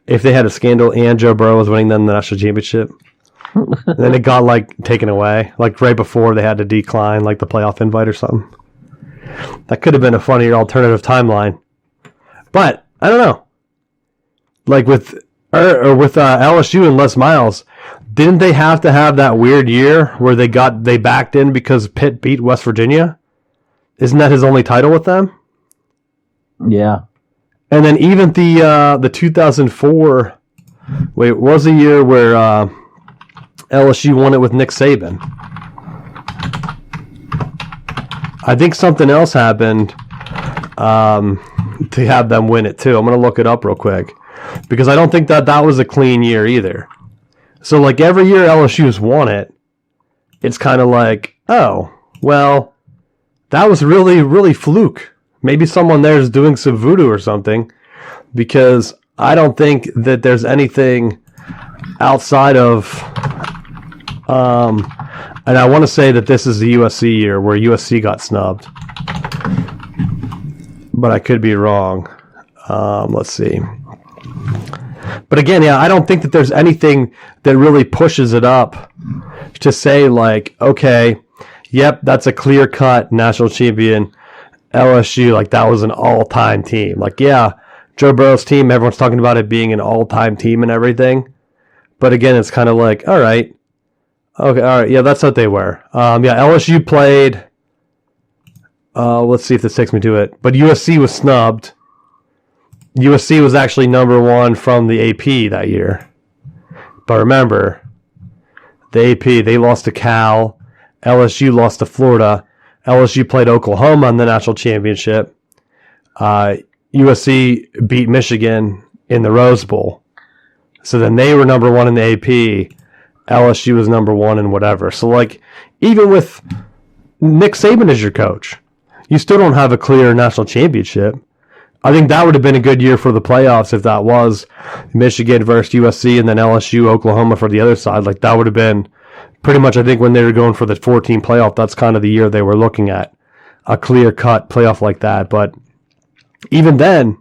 if they had a scandal and Joe Burrow was winning them the national championship. And then it got, like, taken away. Like, right before they had to decline, like, the playoff invite or something. That could have been a funnier alternative timeline. But, I don't know. Like, with LSU and Les Miles, didn't they have to have that weird year where they backed in because Pitt beat West Virginia? Isn't that his only title with them? Yeah. And then even the 2004, what was the year where LSU won it with Nick Saban? I think something else happened to have them win it too. I'm going to look it up real quick because I don't think that was a clean year either. So like every year LSU's won it, it's kind of like, oh, well, that was really, really fluke. Maybe someone there is doing some voodoo or something, because I don't think that there's anything outside of, and I want to say that this is the USC year where USC got snubbed, but I could be wrong. Let's see. But again, yeah, I don't think that there's anything that really pushes it up to say like, okay, yep, that's a clear-cut national champion. LSU, like that was an all-time team. Like, yeah, Joe Burrow's team, everyone's talking about it being an all-time team and everything. But again, it's kind of like, all right. Okay, all right. Yeah, that's what they were. Yeah, LSU played. Let's see if this takes me to it. But USC was snubbed. USC was actually number one from the AP that year. But remember, the AP, they lost to Cal. LSU lost to Florida. LSU played Oklahoma in the national championship. USC beat Michigan in the Rose Bowl. So then they were number one in the AP. LSU was number one in whatever. So, like, even with Nick Saban as your coach, you still don't have a clear national championship. I think that would have been a good year for the playoffs if that was Michigan versus USC and then LSU, Oklahoma for the other side. Like, that would have been pretty much, I think, when they were going for the 14 playoff, that's kind of the year they were looking at. A clear-cut playoff like that. But even then,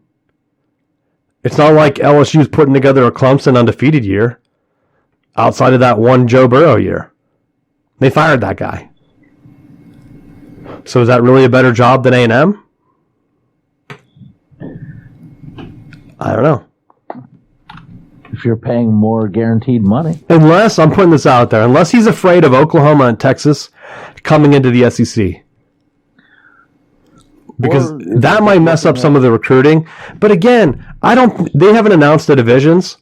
it's not like LSU's putting together a Clemson undefeated year outside of that one Joe Burrow year. They fired that guy. So is that really a better job than A&M? I don't know. If you're paying more guaranteed money. Unless, I'm putting this out there, unless he's afraid of Oklahoma and Texas coming into the SEC. Because that might mess up some of the recruiting. But again, they haven't announced the divisions.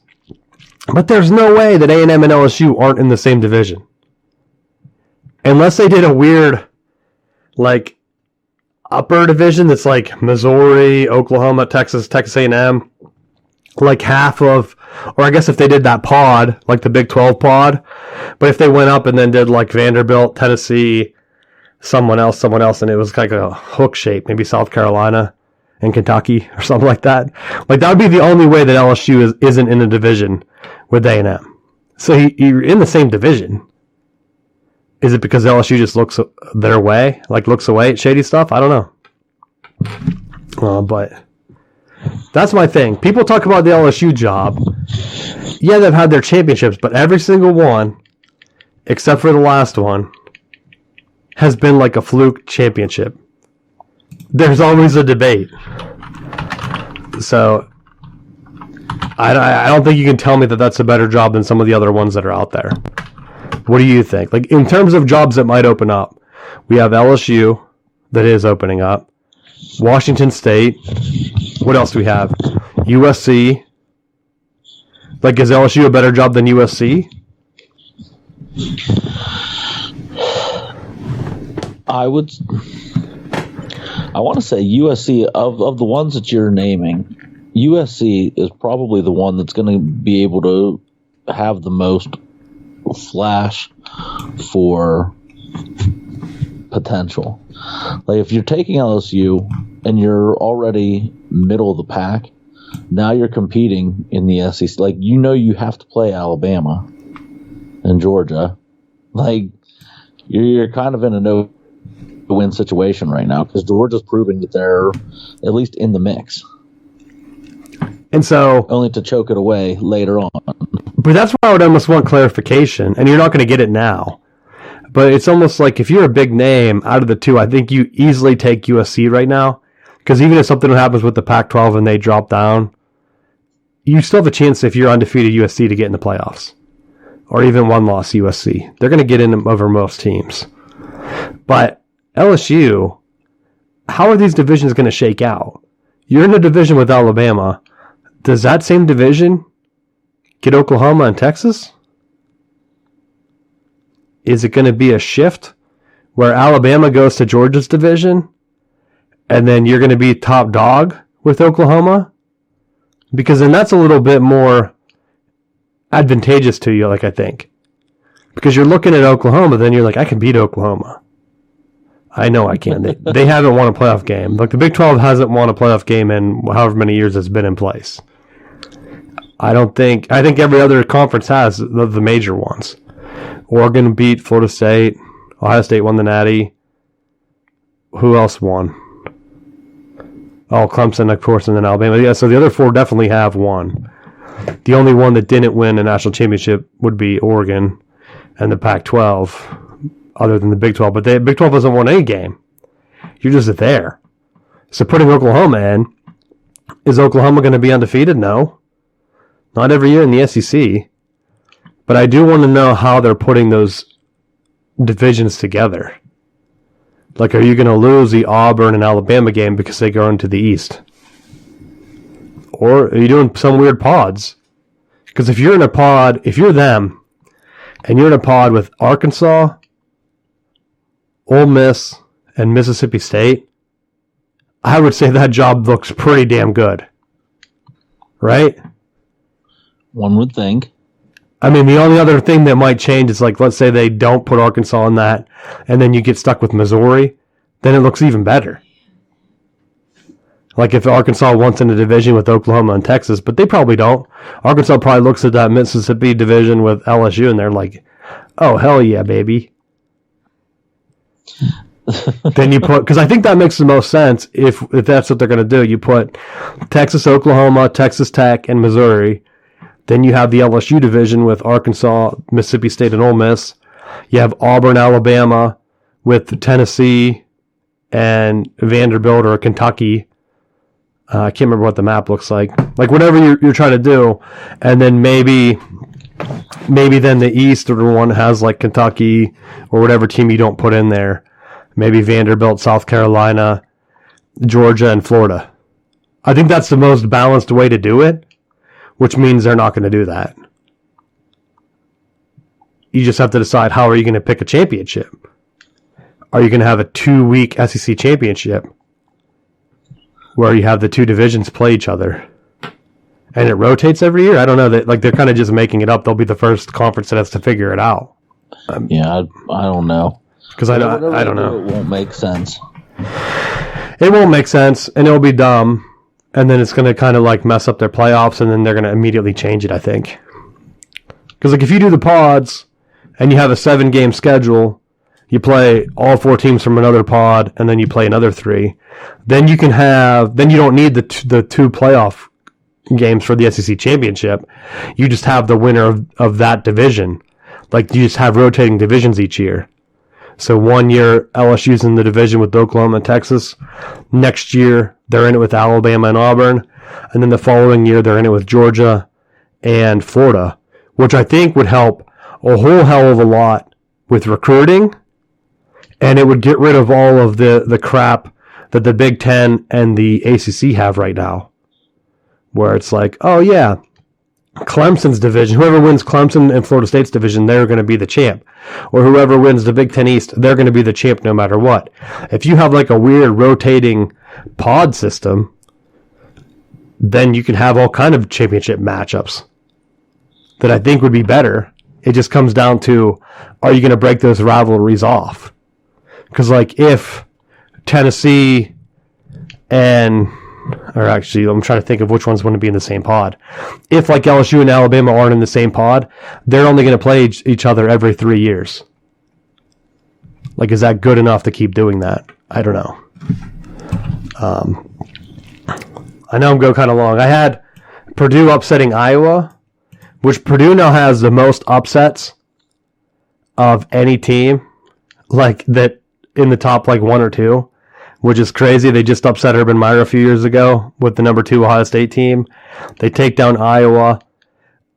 But there's no way that A&M and LSU aren't in the same division. Unless they did a weird, like, upper division that's like Missouri, Oklahoma, Texas, Texas A&M. Like half of, or I guess if they did that pod, like the Big 12 pod. But if they went up and then did like Vanderbilt, Tennessee, someone else, and it was like a hook shape, maybe South Carolina and Kentucky or something like that. Like that would be the only way that LSU isn't in a division with A&M. So you're in the same division. Is it because LSU just looks their way, like looks away at shady stuff? I don't know. But that's my thing. People talk about the LSU job. Yeah, they've had their championships, but every single one, except for the last one, has been like a fluke championship. There's always a debate. So I don't think you can tell me that that's a better job than some of the other ones that are out there. What do you think? Like in terms of jobs that might open up, we have LSU that is opening up, Washington State. What else do we have? USC. Like, is LSU a better job than USC? I want to say USC, of the ones that you're naming, USC is probably the one that's going to be able to have the most flash for potential. Like if you're taking LSU and you're already middle of the pack, now you're competing in the SEC. Like, you have to play Alabama and Georgia. Like, you're kind of in a no-win situation right now because Georgia's proving that they're at least in the mix. And so, only to choke it away later on. But that's why I would almost want clarification, and you're not going to get it now. But it's almost like if you're a big name out of the two, I think you easily take USC right now. Because even if something happens with the Pac-12 and they drop down, you still have a chance if you're undefeated USC to get in the playoffs. Or even one-loss USC. They're going to get in over most teams. But LSU, how are these divisions going to shake out? You're in a division with Alabama. Does that same division get Oklahoma and Texas? Is it going to be a shift where Alabama goes to Georgia's division and then you're going to be top dog with Oklahoma? Because then that's a little bit more advantageous to you, like I think. Because you're looking at Oklahoma, then you're like, I can beat Oklahoma. I know I can. They haven't won a playoff game. Like the Big 12 hasn't won a playoff game in however many years it's been in place. I think every other conference has the major ones. Oregon beat Florida State. Ohio State won the Natty. Who else won? Oh, Clemson, of course, and then Alabama. Yeah, so the other four definitely have won. The only one that didn't win a national championship would be Oregon and the Pac-12, other than the Big 12. But the Big 12 hasn't won any game. You're just there. So putting Oklahoma in, is Oklahoma going to be undefeated? No. Not every year in the SEC. But I do want to know how they're putting those divisions together. Like, are you going to lose the Auburn and Alabama game because they go into the East? Or are you doing some weird pods? Because if you're in a pod, if you're them, and you're in a pod with Arkansas, Ole Miss, and Mississippi State, I would say that job looks pretty damn good. Right? One would think. I mean, the only other thing that might change is, like, let's say they don't put Arkansas in that, and then you get stuck with Missouri, then it looks even better. Like if Arkansas wants in a division with Oklahoma and Texas, but they probably don't. Arkansas probably looks at that Mississippi division with LSU, and they're like, oh, hell yeah, baby. Then you put, because I think that makes the most sense if that's what they're going to do. You put Texas, Oklahoma, Texas Tech, and Missouri. Then you have the LSU division with Arkansas, Mississippi State, and Ole Miss. You have Auburn, Alabama with Tennessee and Vanderbilt or Kentucky. I can't remember what the map looks like. Like whatever you're trying to do. And then maybe then the Eastern one has like Kentucky or whatever team you don't put in there. Maybe Vanderbilt, South Carolina, Georgia, and Florida. I think that's the most balanced way to do it, which means they're not going to do that. You just have to decide, how are you going to pick a championship? Are you going to have a 2-week SEC championship where you have the two divisions play each other and it rotates every year? I don't know. They're kind of just making it up. They'll be the first conference that has to figure it out. Yeah, I don't know. Because I don't know. It won't make sense. It won't make sense, and it'll be dumb. And then it's going to kind of like mess up their playoffs, and then they're going to immediately change it, I think. Because like if you do the pods and you have a 7-game schedule, you play all 4 teams from another pod, and then you play another 3. Then you don't need the 2 playoff games for the SEC championship. You just have the winner of that division. Like you just have rotating divisions each year. So one year LSU's in the division with Oklahoma and Texas. Next year they're in it with Alabama and Auburn. And then the following year they're in it with Georgia and Florida, which I think would help a whole hell of a lot with recruiting. And it would get rid of all of the crap that the Big Ten and the ACC have right now. Where it's like, oh yeah, Clemson's division, whoever wins Clemson and Florida State's division, they're going to be the champ. Or whoever wins the Big Ten East, they're going to be the champ no matter what. If you have like a weird rotating pod system, then you can have all kind of championship matchups that I think would be better. It just comes down to, are you going to break those rivalries off? Because like if Tennessee and or actually, I'm trying to think of which ones want to be in the same pod. If like LSU and Alabama aren't in the same pod, they're only going to play each other every 3 years. Like, is that good enough to keep doing that? I don't know. I know I'm going kind of long. I had Purdue upsetting Iowa, which Purdue now has the most upsets of any team, like that in the top like 1 or 2, which is crazy. They just upset Urban Meyer a few years ago with the number 2 Ohio State team. They take down Iowa.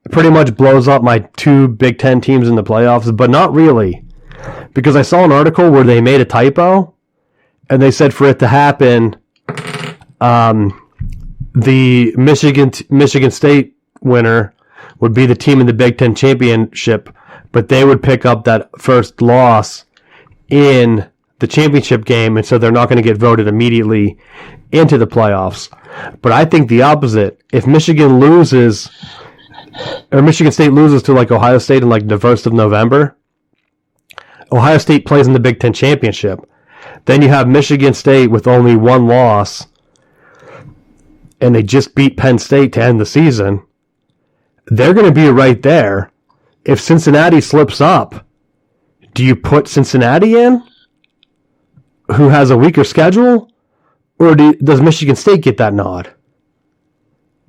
It pretty much blows up my 2 Big Ten teams in the playoffs, but not really. Because I saw an article where they made a typo, and they said for it to happen, the Michigan State winner would be the team in the Big Ten championship, but they would pick up that first loss in the championship game, and so they're not going to get voted immediately into the playoffs. But I think the opposite. If Michigan loses, or Michigan State loses to like Ohio State in like the 1st of November, Ohio State plays in the Big Ten championship. Then you have Michigan State with only 1 loss, and they just beat Penn State to end the season. They're going to be right there. If Cincinnati slips up, do you put Cincinnati in, who has a weaker schedule, or does Michigan State get that nod?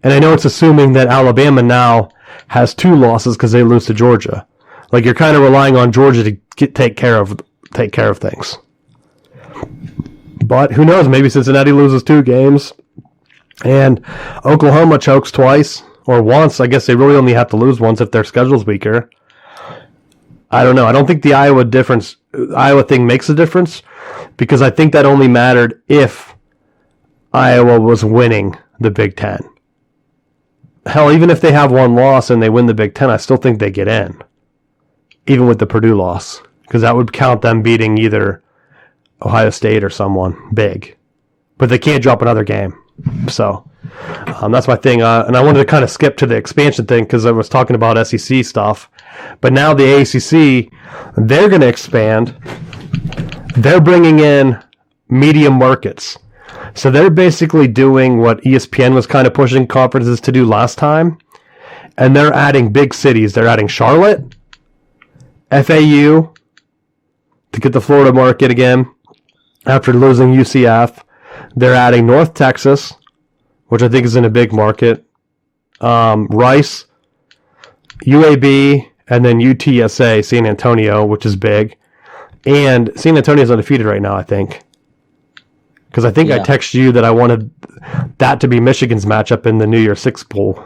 And I know it's assuming that Alabama now has 2 losses because they lose to Georgia. Like, you're kind of relying on Georgia to take care of things. But who knows? Maybe Cincinnati loses 2 games, and Oklahoma chokes twice or once. I guess they really only have to lose once if their schedule's weaker. I don't know. I don't think the Iowa thing makes a difference, because I think that only mattered if Iowa was winning the Big Ten. Hell, even if they have 1 loss and they win the Big Ten, I still think they get in, even with the Purdue loss, because that would count them beating either Ohio State or someone big. But they can't drop another game. So that's my thing. And I wanted to kind of skip to the expansion thing because I was talking about SEC stuff. But now the ACC, they're going to expand. They're bringing in medium markets. So they're basically doing what ESPN was kind of pushing conferences to do last time. And they're adding big cities. They're adding Charlotte, FAU, to get the Florida market again after losing UCF. They're adding North Texas, which I think is in a big market, Rice, UAB, and then UTSA, San Antonio, which is big. And San Antonio's undefeated right now, I think. Because I think I texted you that I wanted that to be Michigan's matchup in the New Year's Six Bowl.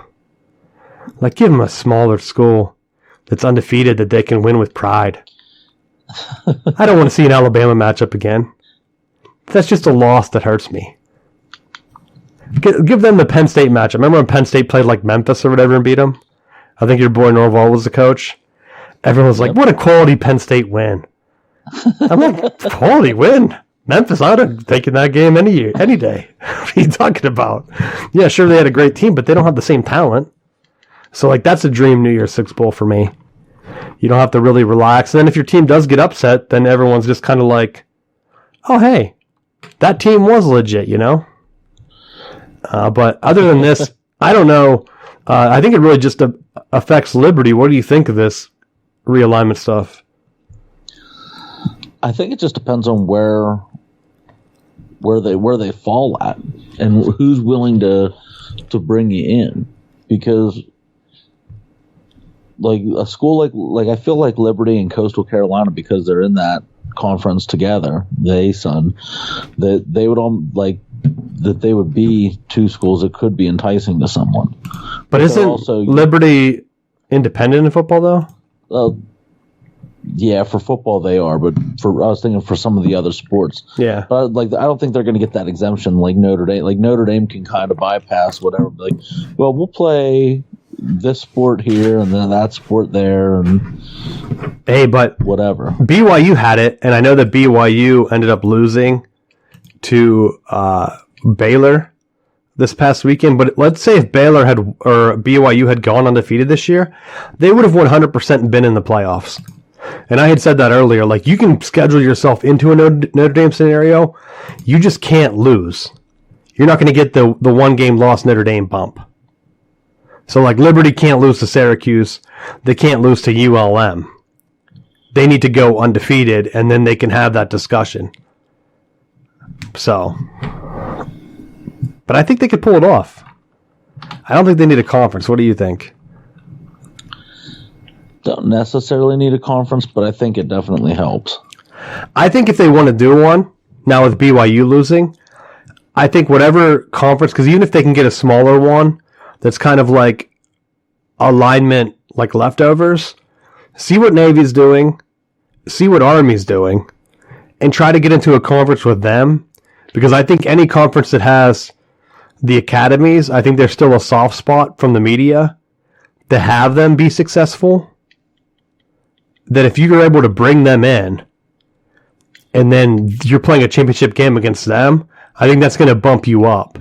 Like, give them a smaller school that's undefeated that they can win with pride. I don't want to see an Alabama matchup again. That's just a loss that hurts me. Give them the Penn State matchup. Remember when Penn State played like Memphis or whatever and beat them? I think your boy Norval was the coach. Everyone was like, what a quality Penn State win. I'm like, quality win? Memphis, I would have taken that game any day. What are you talking about? Yeah, sure, they had a great team, but they don't have the same talent. So, like, that's a dream New Year's Six Bowl for me. You don't have to really relax. And then if your team does get upset, then everyone's just kind of like, oh, hey, that team was legit, you know? But other than this, I don't know. I think it really just affects Liberty. What do you think of this realignment stuff? I think it just depends on where they fall at and who's willing to bring you in, because like a school like I feel like Liberty and Coastal Carolina, because they're in that conference together, that they would all like that they would be 2 schools that could be enticing to someone. But isn't also Liberty independent in football though? Yeah, for football they are, but I was thinking for some of the other sports. Yeah. But I don't think they're going to get that exemption like Notre Dame. Like Notre Dame can kind of bypass whatever. Like, well, we'll play this sport here and then that sport there, and but whatever. BYU had it, and I know that BYU ended up losing to Baylor this past weekend. But let's say if Baylor or BYU had gone undefeated this year, they would have 100% been in the playoffs. And I had said that earlier. Like, you can schedule yourself into a Notre Dame scenario. You just can't lose. you're not going to get the one game loss Notre Dame bump. So like Liberty can't lose to Syracuse. They can't lose to ULM. They need to go undefeated, and then they can have that discussion. So, but I think they could pull it off. I don't think they need a conference. What do you think? Don't necessarily need a conference, but I think it definitely helps. I think if they want to do one, now with BYU losing, I think whatever conference, because even if they can get a smaller one that's kind of like alignment, like leftovers, see what Navy's doing, see what Army's doing, and try to get into a conference with them, because I think any conference that has the academies, I think there's still a soft spot from the media to have them be successful. That if you're able to bring them in, and then you're playing a championship game against them, I think that's going to bump you up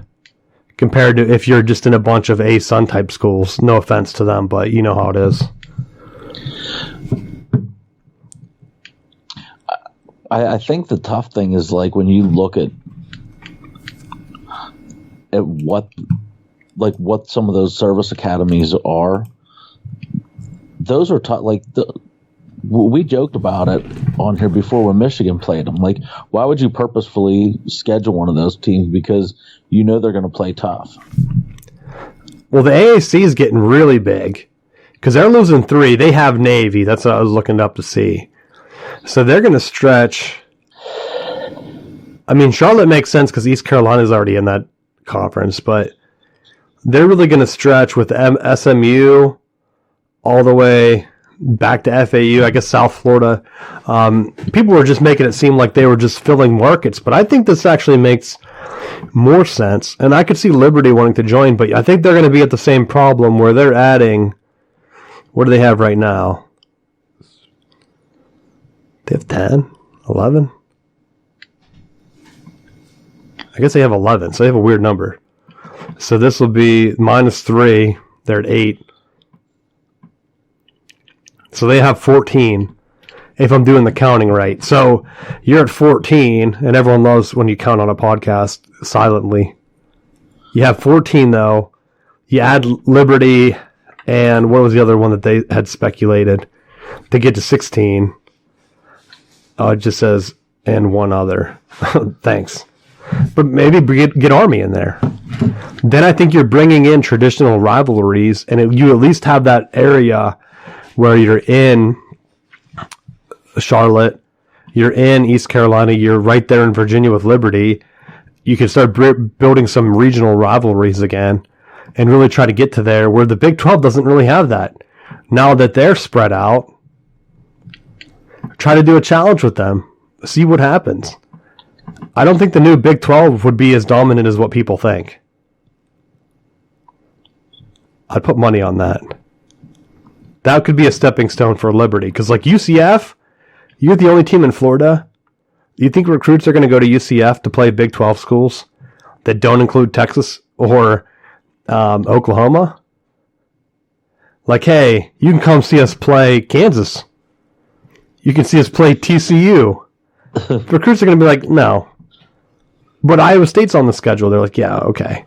compared to if you're just in a bunch of A-Sun type schools. No offense to them, but you know how it is. I think the tough thing is like when you look at what some of those service academies are. Those are tough. Like we joked about it on here before when Michigan played them. Like, why would you purposefully schedule one of those teams? Because you know they're going to play tough. Well, the AAC is getting really big because they're losing 3. They have Navy. That's what I was looking up to see. So they're going to stretch. I mean, Charlotte makes sense because East Carolina's already in that conference, but they're really going to stretch with SMU all the way back to FAU, I guess South Florida. People were just making it seem like they were just filling markets, but I think this actually makes more sense. And I could see Liberty wanting to join, but I think they're going to be at the same problem where they're adding, what do they have right now? They have 10, 11? I guess they have 11, so they have a weird number. So this will be -3. They're at 8. So they have 14, if I'm doing the counting right. So you're at 14, and everyone loves when you count on a podcast silently. You have 14, though. You add Liberty, and what was the other one that they had speculated? To get to 16. It just says, and one other. Thanks. But maybe get Army in there. Then I think you're bringing in traditional rivalries, and you at least have that area where you're in Charlotte, you're in East Carolina, you're right there in Virginia with Liberty. You can start building some regional rivalries again and really try to get to there where the Big 12 doesn't really have that. Now that they're spread out, try to do a challenge with them. See what happens. I don't think the new Big 12 would be as dominant as what people think. I'd put money on that. That could be a stepping stone for Liberty. Because like UCF, you're the only team in Florida. You think recruits are going to go to UCF to play Big 12 schools that don't include Texas or Oklahoma? Like, hey, you can come see us play Kansas. You can see us play TCU. Recruits are going to be like, no. But Iowa State's on the schedule. They're like, yeah, okay.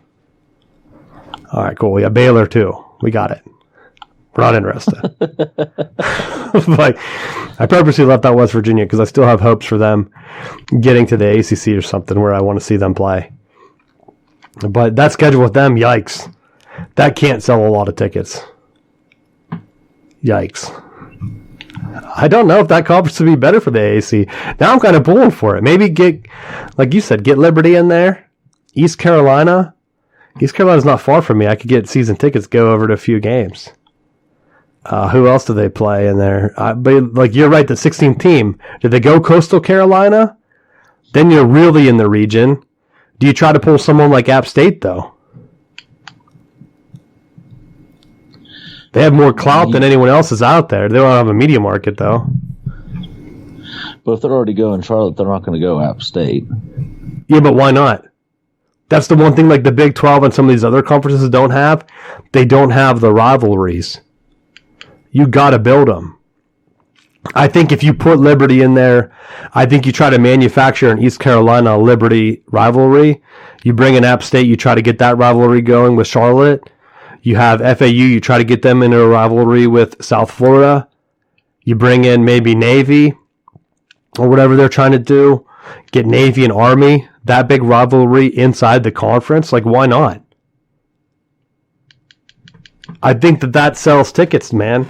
All right, cool. Yeah, Baylor too. We got it. We're not interested. Like, I purposely left out West Virginia because I still have hopes for them getting to the ACC or something where I want to see them play. But that schedule with them, yikes. That can't sell a lot of tickets. Yikes. I don't know if that conference would be better for the AAC. Now I'm kind of pulling for it. Maybe get, like you said, get Liberty in there. East Carolina. East Carolina's not far from me. I could get season tickets, go over to a few games. Who else do they play in there? But like you're right, the 16th team. Did they go Coastal Carolina? Then you're really in the region. Do you try to pull someone like App State, though? They have more clout than anyone else is out there. They don't have a media market, though. But if they're already going Charlotte, they're not going to go App State. Yeah, but why not? That's the one thing like the Big 12 and some of these other conferences don't have. They don't have the rivalries. You got to build them. I think if you put Liberty in there, I think you try to manufacture an East Carolina Liberty rivalry. You bring in App State, you try to get that rivalry going with Charlotte. You have FAU, you try to get them into a rivalry with South Florida. You bring in maybe Navy or whatever they're trying to do. Get Navy and Army, that big rivalry inside the conference. Like, why not? I think that sells tickets, man.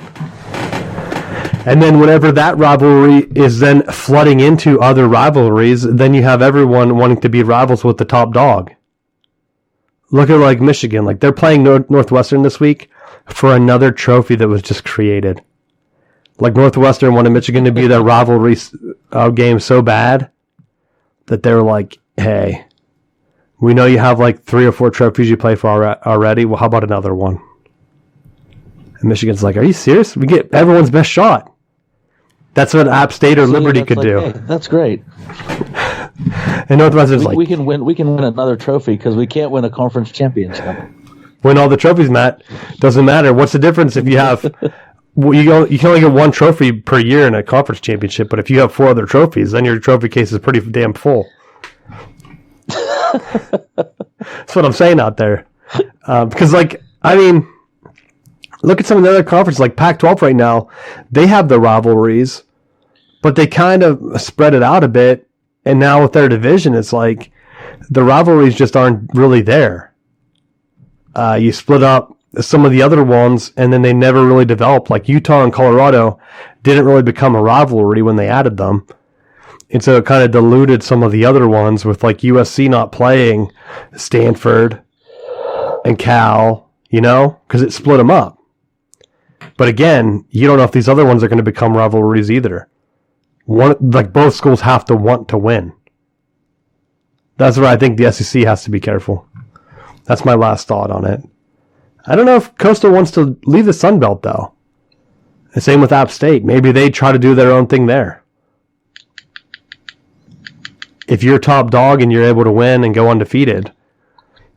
And then whenever that rivalry is then flooding into other rivalries, then you have everyone wanting to be rivals with the top dog. Look at like Michigan. Like they're playing Northwestern this week for another trophy that was just created. Like Northwestern wanted Michigan to be their rivalry game so bad that they were like, hey, we know you have like 3 or 4 trophies you play for already. Well, how about another one? And Michigan's like, are you serious? We get everyone's best shot. That's what App State or Liberty could do. Hey, that's great. And Northwestern's like, we can win another trophy because we can't win a conference championship. Win all the trophies, Matt. Doesn't matter. What's the difference if you have? You can only get 1 trophy per year in a conference championship, but if you have 4 other trophies, then your trophy case is pretty damn full. That's what I'm saying out there. Because, like, I mean, look at some of the other conferences, like Pac-12 right now. They have the rivalries, but they kind of spread it out a bit. And now with their division, it's like the rivalries just aren't really there. You split up some of the other ones, and then they never really developed. Like Utah and Colorado didn't really become a rivalry when they added them. And so it kind of diluted some of the other ones with like USC not playing Stanford and Cal, you know, because it split them up. But again, you don't know if these other ones are going to become rivalries either. Like both schools have to want to win. That's where I think the SEC has to be careful. That's my last thought on it. I don't know if Coastal wants to leave the Sun Belt though. The same with App State. Maybe they try to do their own thing there. If you're top dog and you're able to win and go undefeated,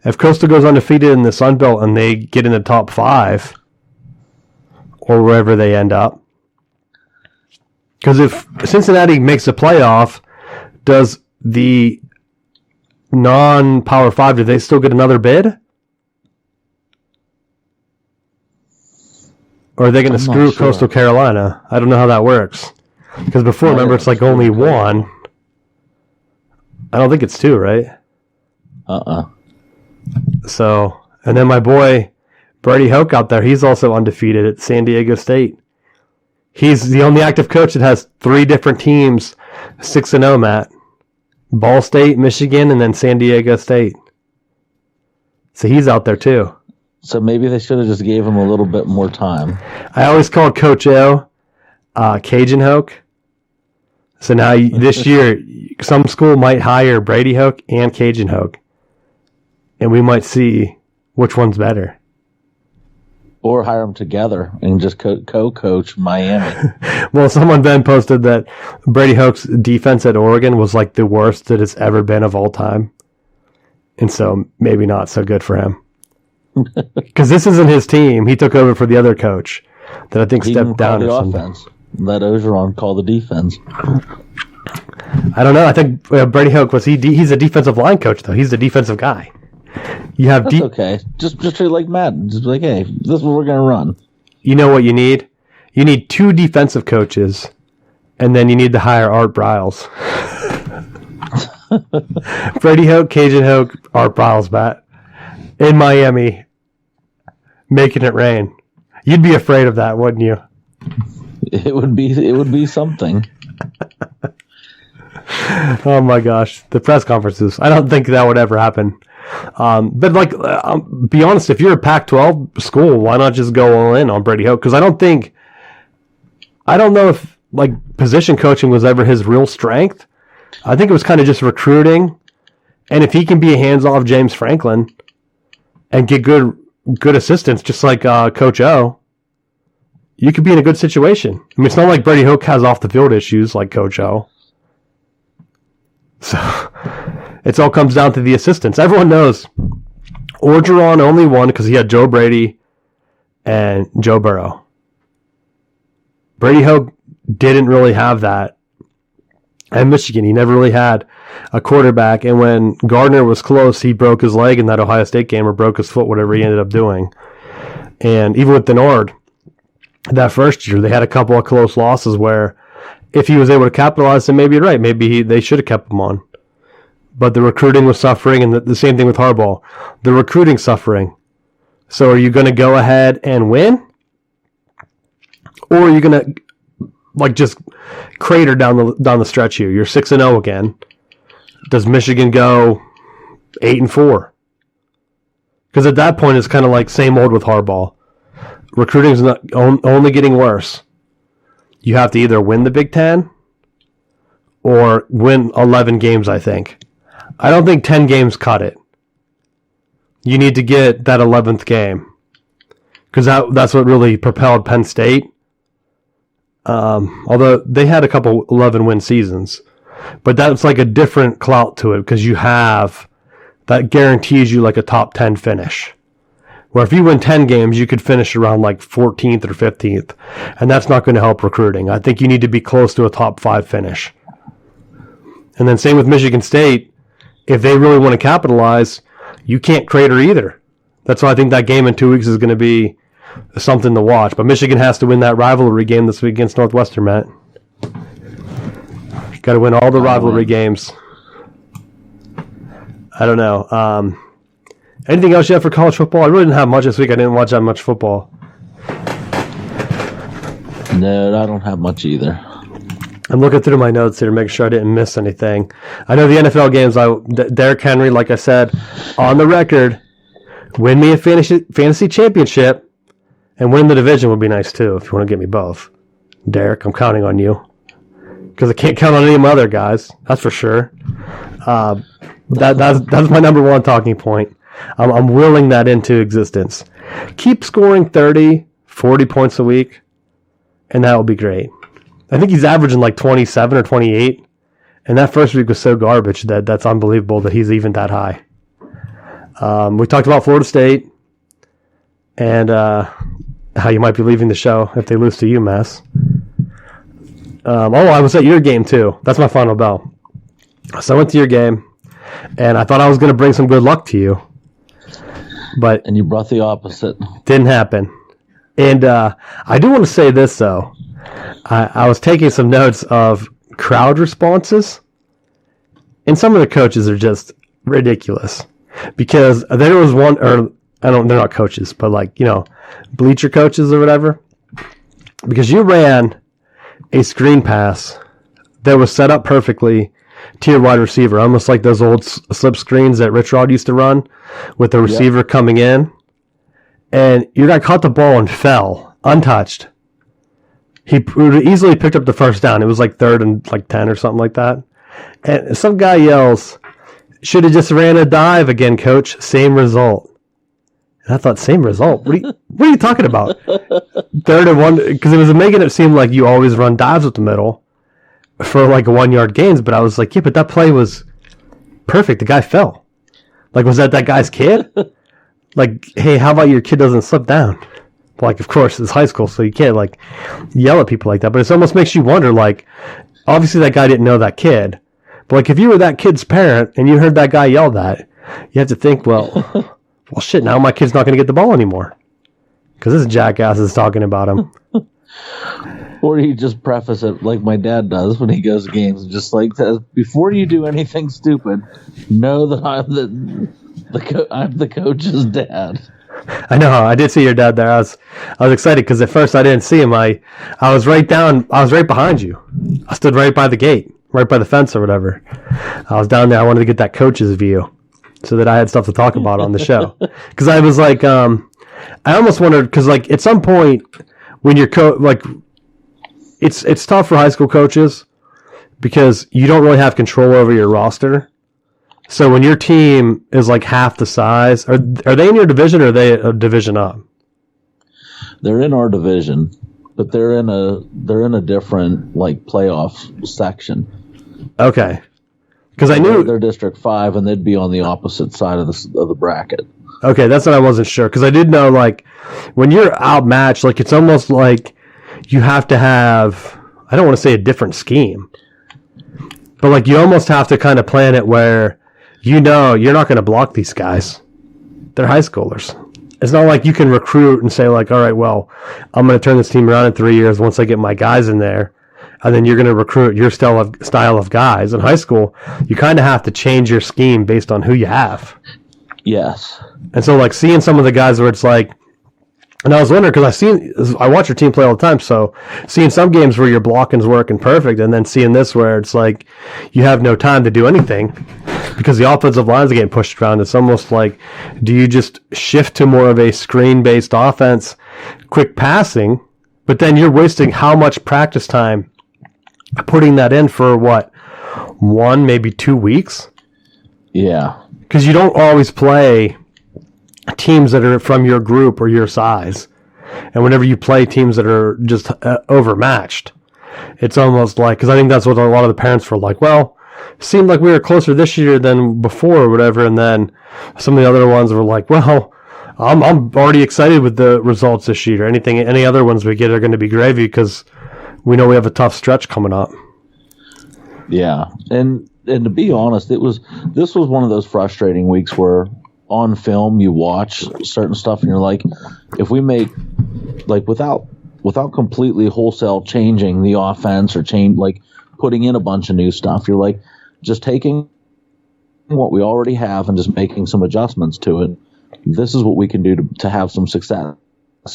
if Coastal goes undefeated in the Sun Belt and they get in the top 5 or wherever they end up, because if Cincinnati makes a playoff, does the non-Power 5, do they still get another bid? Or are they going to screw Coastal Carolina? I don't know how that works. Because before, remember, it's like only 1. I don't think it's 2, right? So, and then my boy, Brady Hoke out there, he's also undefeated at San Diego State. He's the only active coach that has 3 different teams, 6-0, Matt. Ball State, Michigan, and then San Diego State. So he's out there too. So maybe they should have just gave him a little bit more time. I always call Coach O Cajun Hoke. So now this year, some school might hire Brady Hoke and Cajun Hoke. And we might see which one's better. Or hire them together and just co-coach Miami. Well, someone then posted that Brady Hoke's defense at Oregon was like the worst that it's ever been of all time. And so maybe not so good for him. Because this isn't his team. He took over for the other coach that I think stepped down. The offense. Let Ogeron call the defense. I don't know. I think Brady Hoke he's a defensive line coach, though. He's the defensive guy. You have That's okay. Just treat it like Madden. Just be like, hey, this is what we're going to run. You know what you need? You need 2 defensive coaches, and then you need to hire Art Briles. Brady Hoke, Cajun Hoke, Art Briles, Matt. In Miami, making it rain. You'd be afraid of that, wouldn't you? It would be something. Oh my gosh, the press conferences. I don't think that would ever happen. But like, be honest, if you're a Pac-12 school, why not just go all in on Brady Hoke? Because I don't know if like position coaching was ever his real strength. I think it was kind of just recruiting. And if he can be a hands-off James Franklin and get good assistants, just like Coach O, you could be in a good situation. I mean, it's not like Brady Hoke has off-the-field issues like Coach O. So it all comes down to the assistants. Everyone knows Orgeron only won because he had Joe Brady and Joe Burrow. Brady Hoke didn't really have that. And Michigan, he never really had a quarterback. And when Gardner was close, he broke his leg in that Ohio State game or broke his foot, whatever he ended up doing. And even with Denard, that first year, they had a couple of close losses where if he was able to capitalize, then maybe you're right. Maybe they should have kept him on. But the recruiting was suffering, and the same thing with Harbaugh. The recruiting suffering. So are you going to go ahead and win? Or are you going to just crater down the stretch here? You're 6-0 again. Does Michigan go 8-4? Because at that point, it's kind of like same old with Harbaugh. Recruiting's not only getting worse. You have to either win the Big Ten or win 11 games, I think. I don't think 10 games cut it. You need to get that 11th game. Because that's what really propelled Penn State. Although they had a couple 11-win seasons. But that's like a different clout to it because you have that guarantees you like a top 10 finish. Where if you win 10 games, you could finish around like 14th or 15th. And that's not going to help recruiting. I think you need to be close to a top 5 finish. And then same with Michigan State. If they really want to capitalize, you can't crater either. That's why I think that game in 2 weeks is going to be something to watch. But Michigan has to win that rivalry game this week against Northwestern, Matt. Got to win all the rivalry games. I don't know. Anything else you have for college football? I really didn't have much this week. I didn't watch that much football. No, I don't have much either. I'm looking through my notes here to make sure I didn't miss anything. I know the NFL games. Derrick Henry, like I said, on the record, win me a fantasy championship and win the division would be nice too if you want to get me both. Derrick, I'm counting on you. Because I can't count on any of my other guys. That's for sure. That's my number one talking point. I'm willing that into existence. Keep scoring 30, 40 points a week, and that will be great. I think he's averaging like 27 or 28, and that first week was so garbage that's unbelievable that he's even that high. We talked about Florida State and how you might be leaving the show if they lose to UMass. I was at your game too. That's my final bell. So I went to your game, and I thought I was going to bring some good luck to you. And you brought the opposite. Didn't happen. And I do want to say this, though. I was taking some notes of crowd responses, and some of the coaches are just ridiculous. Because there was one, or they're not coaches, but bleacher coaches or whatever. Because you ran a screen pass that was set up perfectly to your wide receiver, almost like those old slip screens that Rich Rod used to run with the receiver coming in. And your guy caught the ball and fell untouched. He easily picked up the first down. It was like 3rd and 10 or something like that. And some guy yells, "Should have just ran a dive again, coach. Same result." And I thought, same result? What are you talking about? 3rd and 1, because it was making it seem like you always run dives with the middle for like a 1-yard gains. But I was like, yeah, but that play was perfect. The guy fell. Like, was that guy's kid? Like, hey, how about your kid doesn't slip down? Like, of course, it's high school, so you can't, yell at people like that. But it almost makes you wonder, obviously that guy didn't know that kid. But, if you were that kid's parent and you heard that guy yell that, you have to think, well, shit, now my kid's not going to get the ball anymore. Because this jackass is talking about him. Or you just preface it like my dad does when he goes to games, just says, before you do anything stupid, know that I'm the coach's dad. I know. I did see your dad there. I was excited because at first I didn't see him. I was right behind you. I stood right by the gate, right by the fence or whatever. I was down there. I wanted to get that coach's view so that I had stuff to talk about on the show. Because I was I almost wondered, because at some point when you're it's tough for high school coaches because you don't really have control over your roster. So when your team is half the size, are they in your division or are they a division up? They're in our division, but they're in a different playoff section. Okay, because I knew they're District 5 and they'd be on the opposite side of the bracket. Okay, that's what I wasn't sure because I did know when you're outmatched, it's almost like you have to have I don't want to say a different scheme, but like you almost have to kind of plan it where you're not going to block these guys. They're high schoolers. It's not like you can recruit and say like, all right, well, I'm going to turn this team around in 3 years once I get my guys in there, and then you're going to recruit your style of guys. In high school, you kind of have to change your scheme based on who you have. Yes. And so like seeing some of the guys where it's like, and I was wondering because I watch your team play all the time, so seeing some games where your blocking's working perfect, and then seeing this where it's like you have no time to do anything because the offensive lines are getting pushed around. It's almost like, do you just shift to more of a screen-based offense, quick passing, but then you're wasting how much practice time putting that in for what, 1, maybe 2 weeks? Yeah. Because you don't always play teams that are from your group or your size. And whenever you play teams that are just overmatched, it's almost like, because I think that's what a lot of the parents were like, well, it seemed like we were closer this year than before or whatever. And then some of the other ones were like, well, I'm already excited with the results this year. Any other ones we get are going to be gravy because we know we have a tough stretch coming up. Yeah. And to be honest, this was one of those frustrating weeks where on film you watch certain stuff and you're like, if we make like without completely wholesale changing the offense or putting in a bunch of new stuff, you're like just taking what we already have and just making some adjustments to it. This is what we can do to have some success.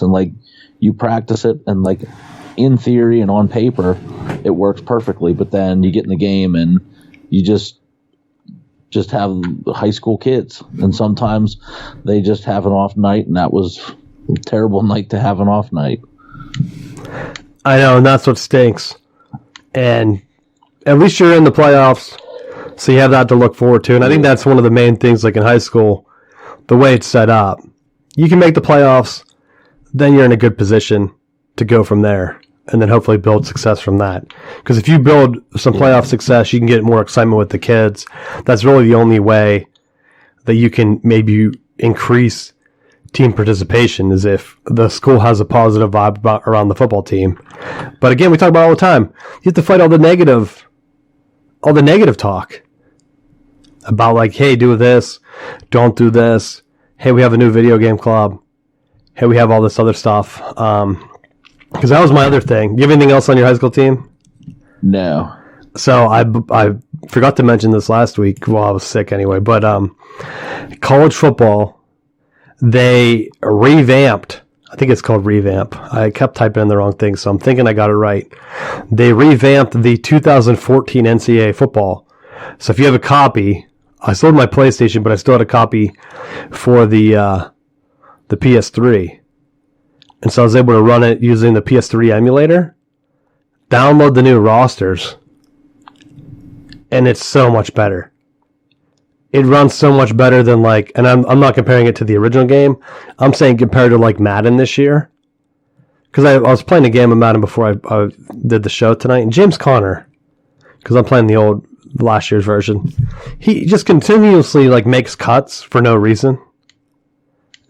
And like you practice it and like in theory and on paper it works perfectly, but then you get in the game and you just have high school kids, and sometimes they just have an off night, and that was a terrible night to have an off night. I know, and that's what stinks. And at least you're in the playoffs, so you have that to look forward to. And I think that's one of the main things, like in high school, the way it's set up. You can make the playoffs, then you're in a good position to go from there, and then hopefully build success from that. Because if you build some playoff success, you can get more excitement with the kids. That's really the only way that you can maybe increase team participation, is if the school has a positive vibe around the football team. But again, we talk about it all the time. You have to fight all the negative talk about like, hey, do this, don't do this. Hey, we have a new video game club. Hey, we have all this other stuff. Because that was my other thing. Do you have anything else on your high school team? No. So I forgot to mention this last week while I was sick anyway, but college football, they revamped. I think it's called revamp. I kept typing in the wrong thing, so I'm thinking I got it right. They revamped the 2014 NCAA football. So if you have a copy, I sold my PlayStation, but I still had a copy for the PS3. And so I was able to run it using the PS3 emulator, download the new rosters, and it's so much better. It runs so much better than like, and I'm not comparing it to the original game. I'm saying compared to like Madden this year. Because I was playing a game of Madden before I did the show tonight, and James Conner, because I'm playing the last year's version, he just continuously like makes cuts for no reason.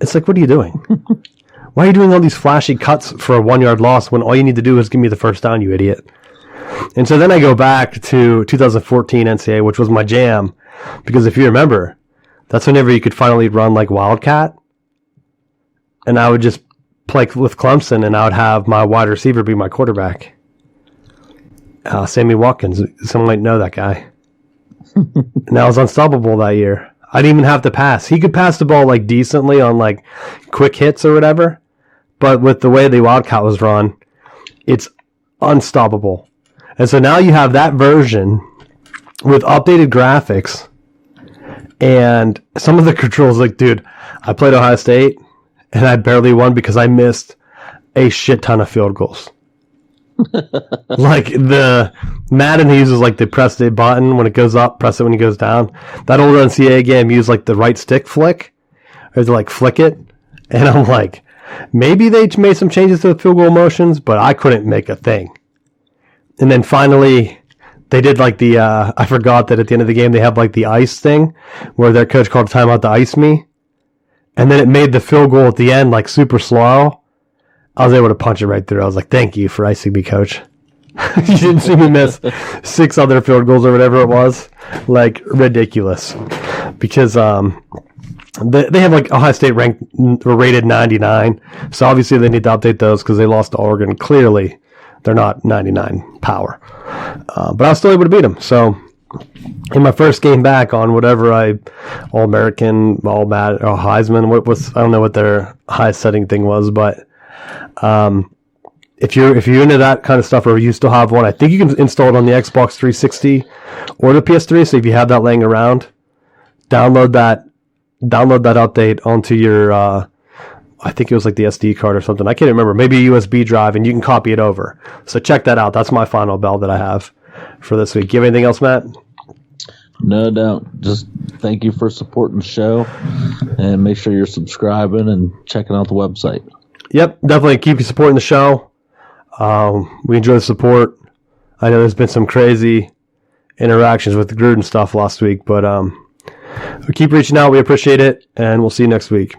It's like, what are you doing? Why are you doing all these flashy cuts for a 1-yard loss when all you need to do is give me the first down, you idiot? And so then I go back to 2014 NCAA, which was my jam, because if you remember, that's whenever you could finally run like Wildcat. And I would just play with Clemson, and I would have my wide receiver be my quarterback. Sammy Watkins, someone might know that guy. And I was unstoppable that year. I didn't even have to pass. He could pass the ball like decently on like quick hits or whatever. But with the way the Wildcat was run, it's unstoppable. And so now you have that version with updated graphics and some of the controls. Like, dude, I played Ohio State and I barely won because I missed a shit ton of field goals. Like the Madden uses like the press the button when it goes up, press it when it goes down. That old NCAA game used like the right stick flick, or to like flick it. And I'm like, maybe they made some changes to the field goal motions, but I couldn't make a thing. And then finally, they did like the, I forgot that at the end of the game, they have like the ice thing where their coach called a timeout to ice me. And then it made the field goal at the end like super slow. I was able to punch it right through. I was like, thank you for icing me, coach. You didn't see me miss 6 other field goals or whatever it was. Like, ridiculous. Because they have like Ohio State rated 99. So obviously they need to update those because they lost to Oregon. Clearly, they're not 99 power. But I was still able to beat them. So in my first game back on whatever All-American, All-Mad, or Heisman, I don't know what their highest setting thing was, but if you're into that kind of stuff, or you still have one, I think you can install it on the Xbox 360 or the PS3. So if you have that laying around, download that update onto your I think it was like the SD card or something. I can't remember. Maybe a USB drive, and you can copy it over. So check that out. That's my final bell that I have for this week. You have anything else, Matt? No doubt. Just thank you for supporting the show, and make sure you're subscribing and checking out the website. Yep, definitely keep you supporting the show. We enjoy the support. I know there's been some crazy interactions with the Gruden stuff last week, but we keep reaching out. We appreciate it, and we'll see you next week.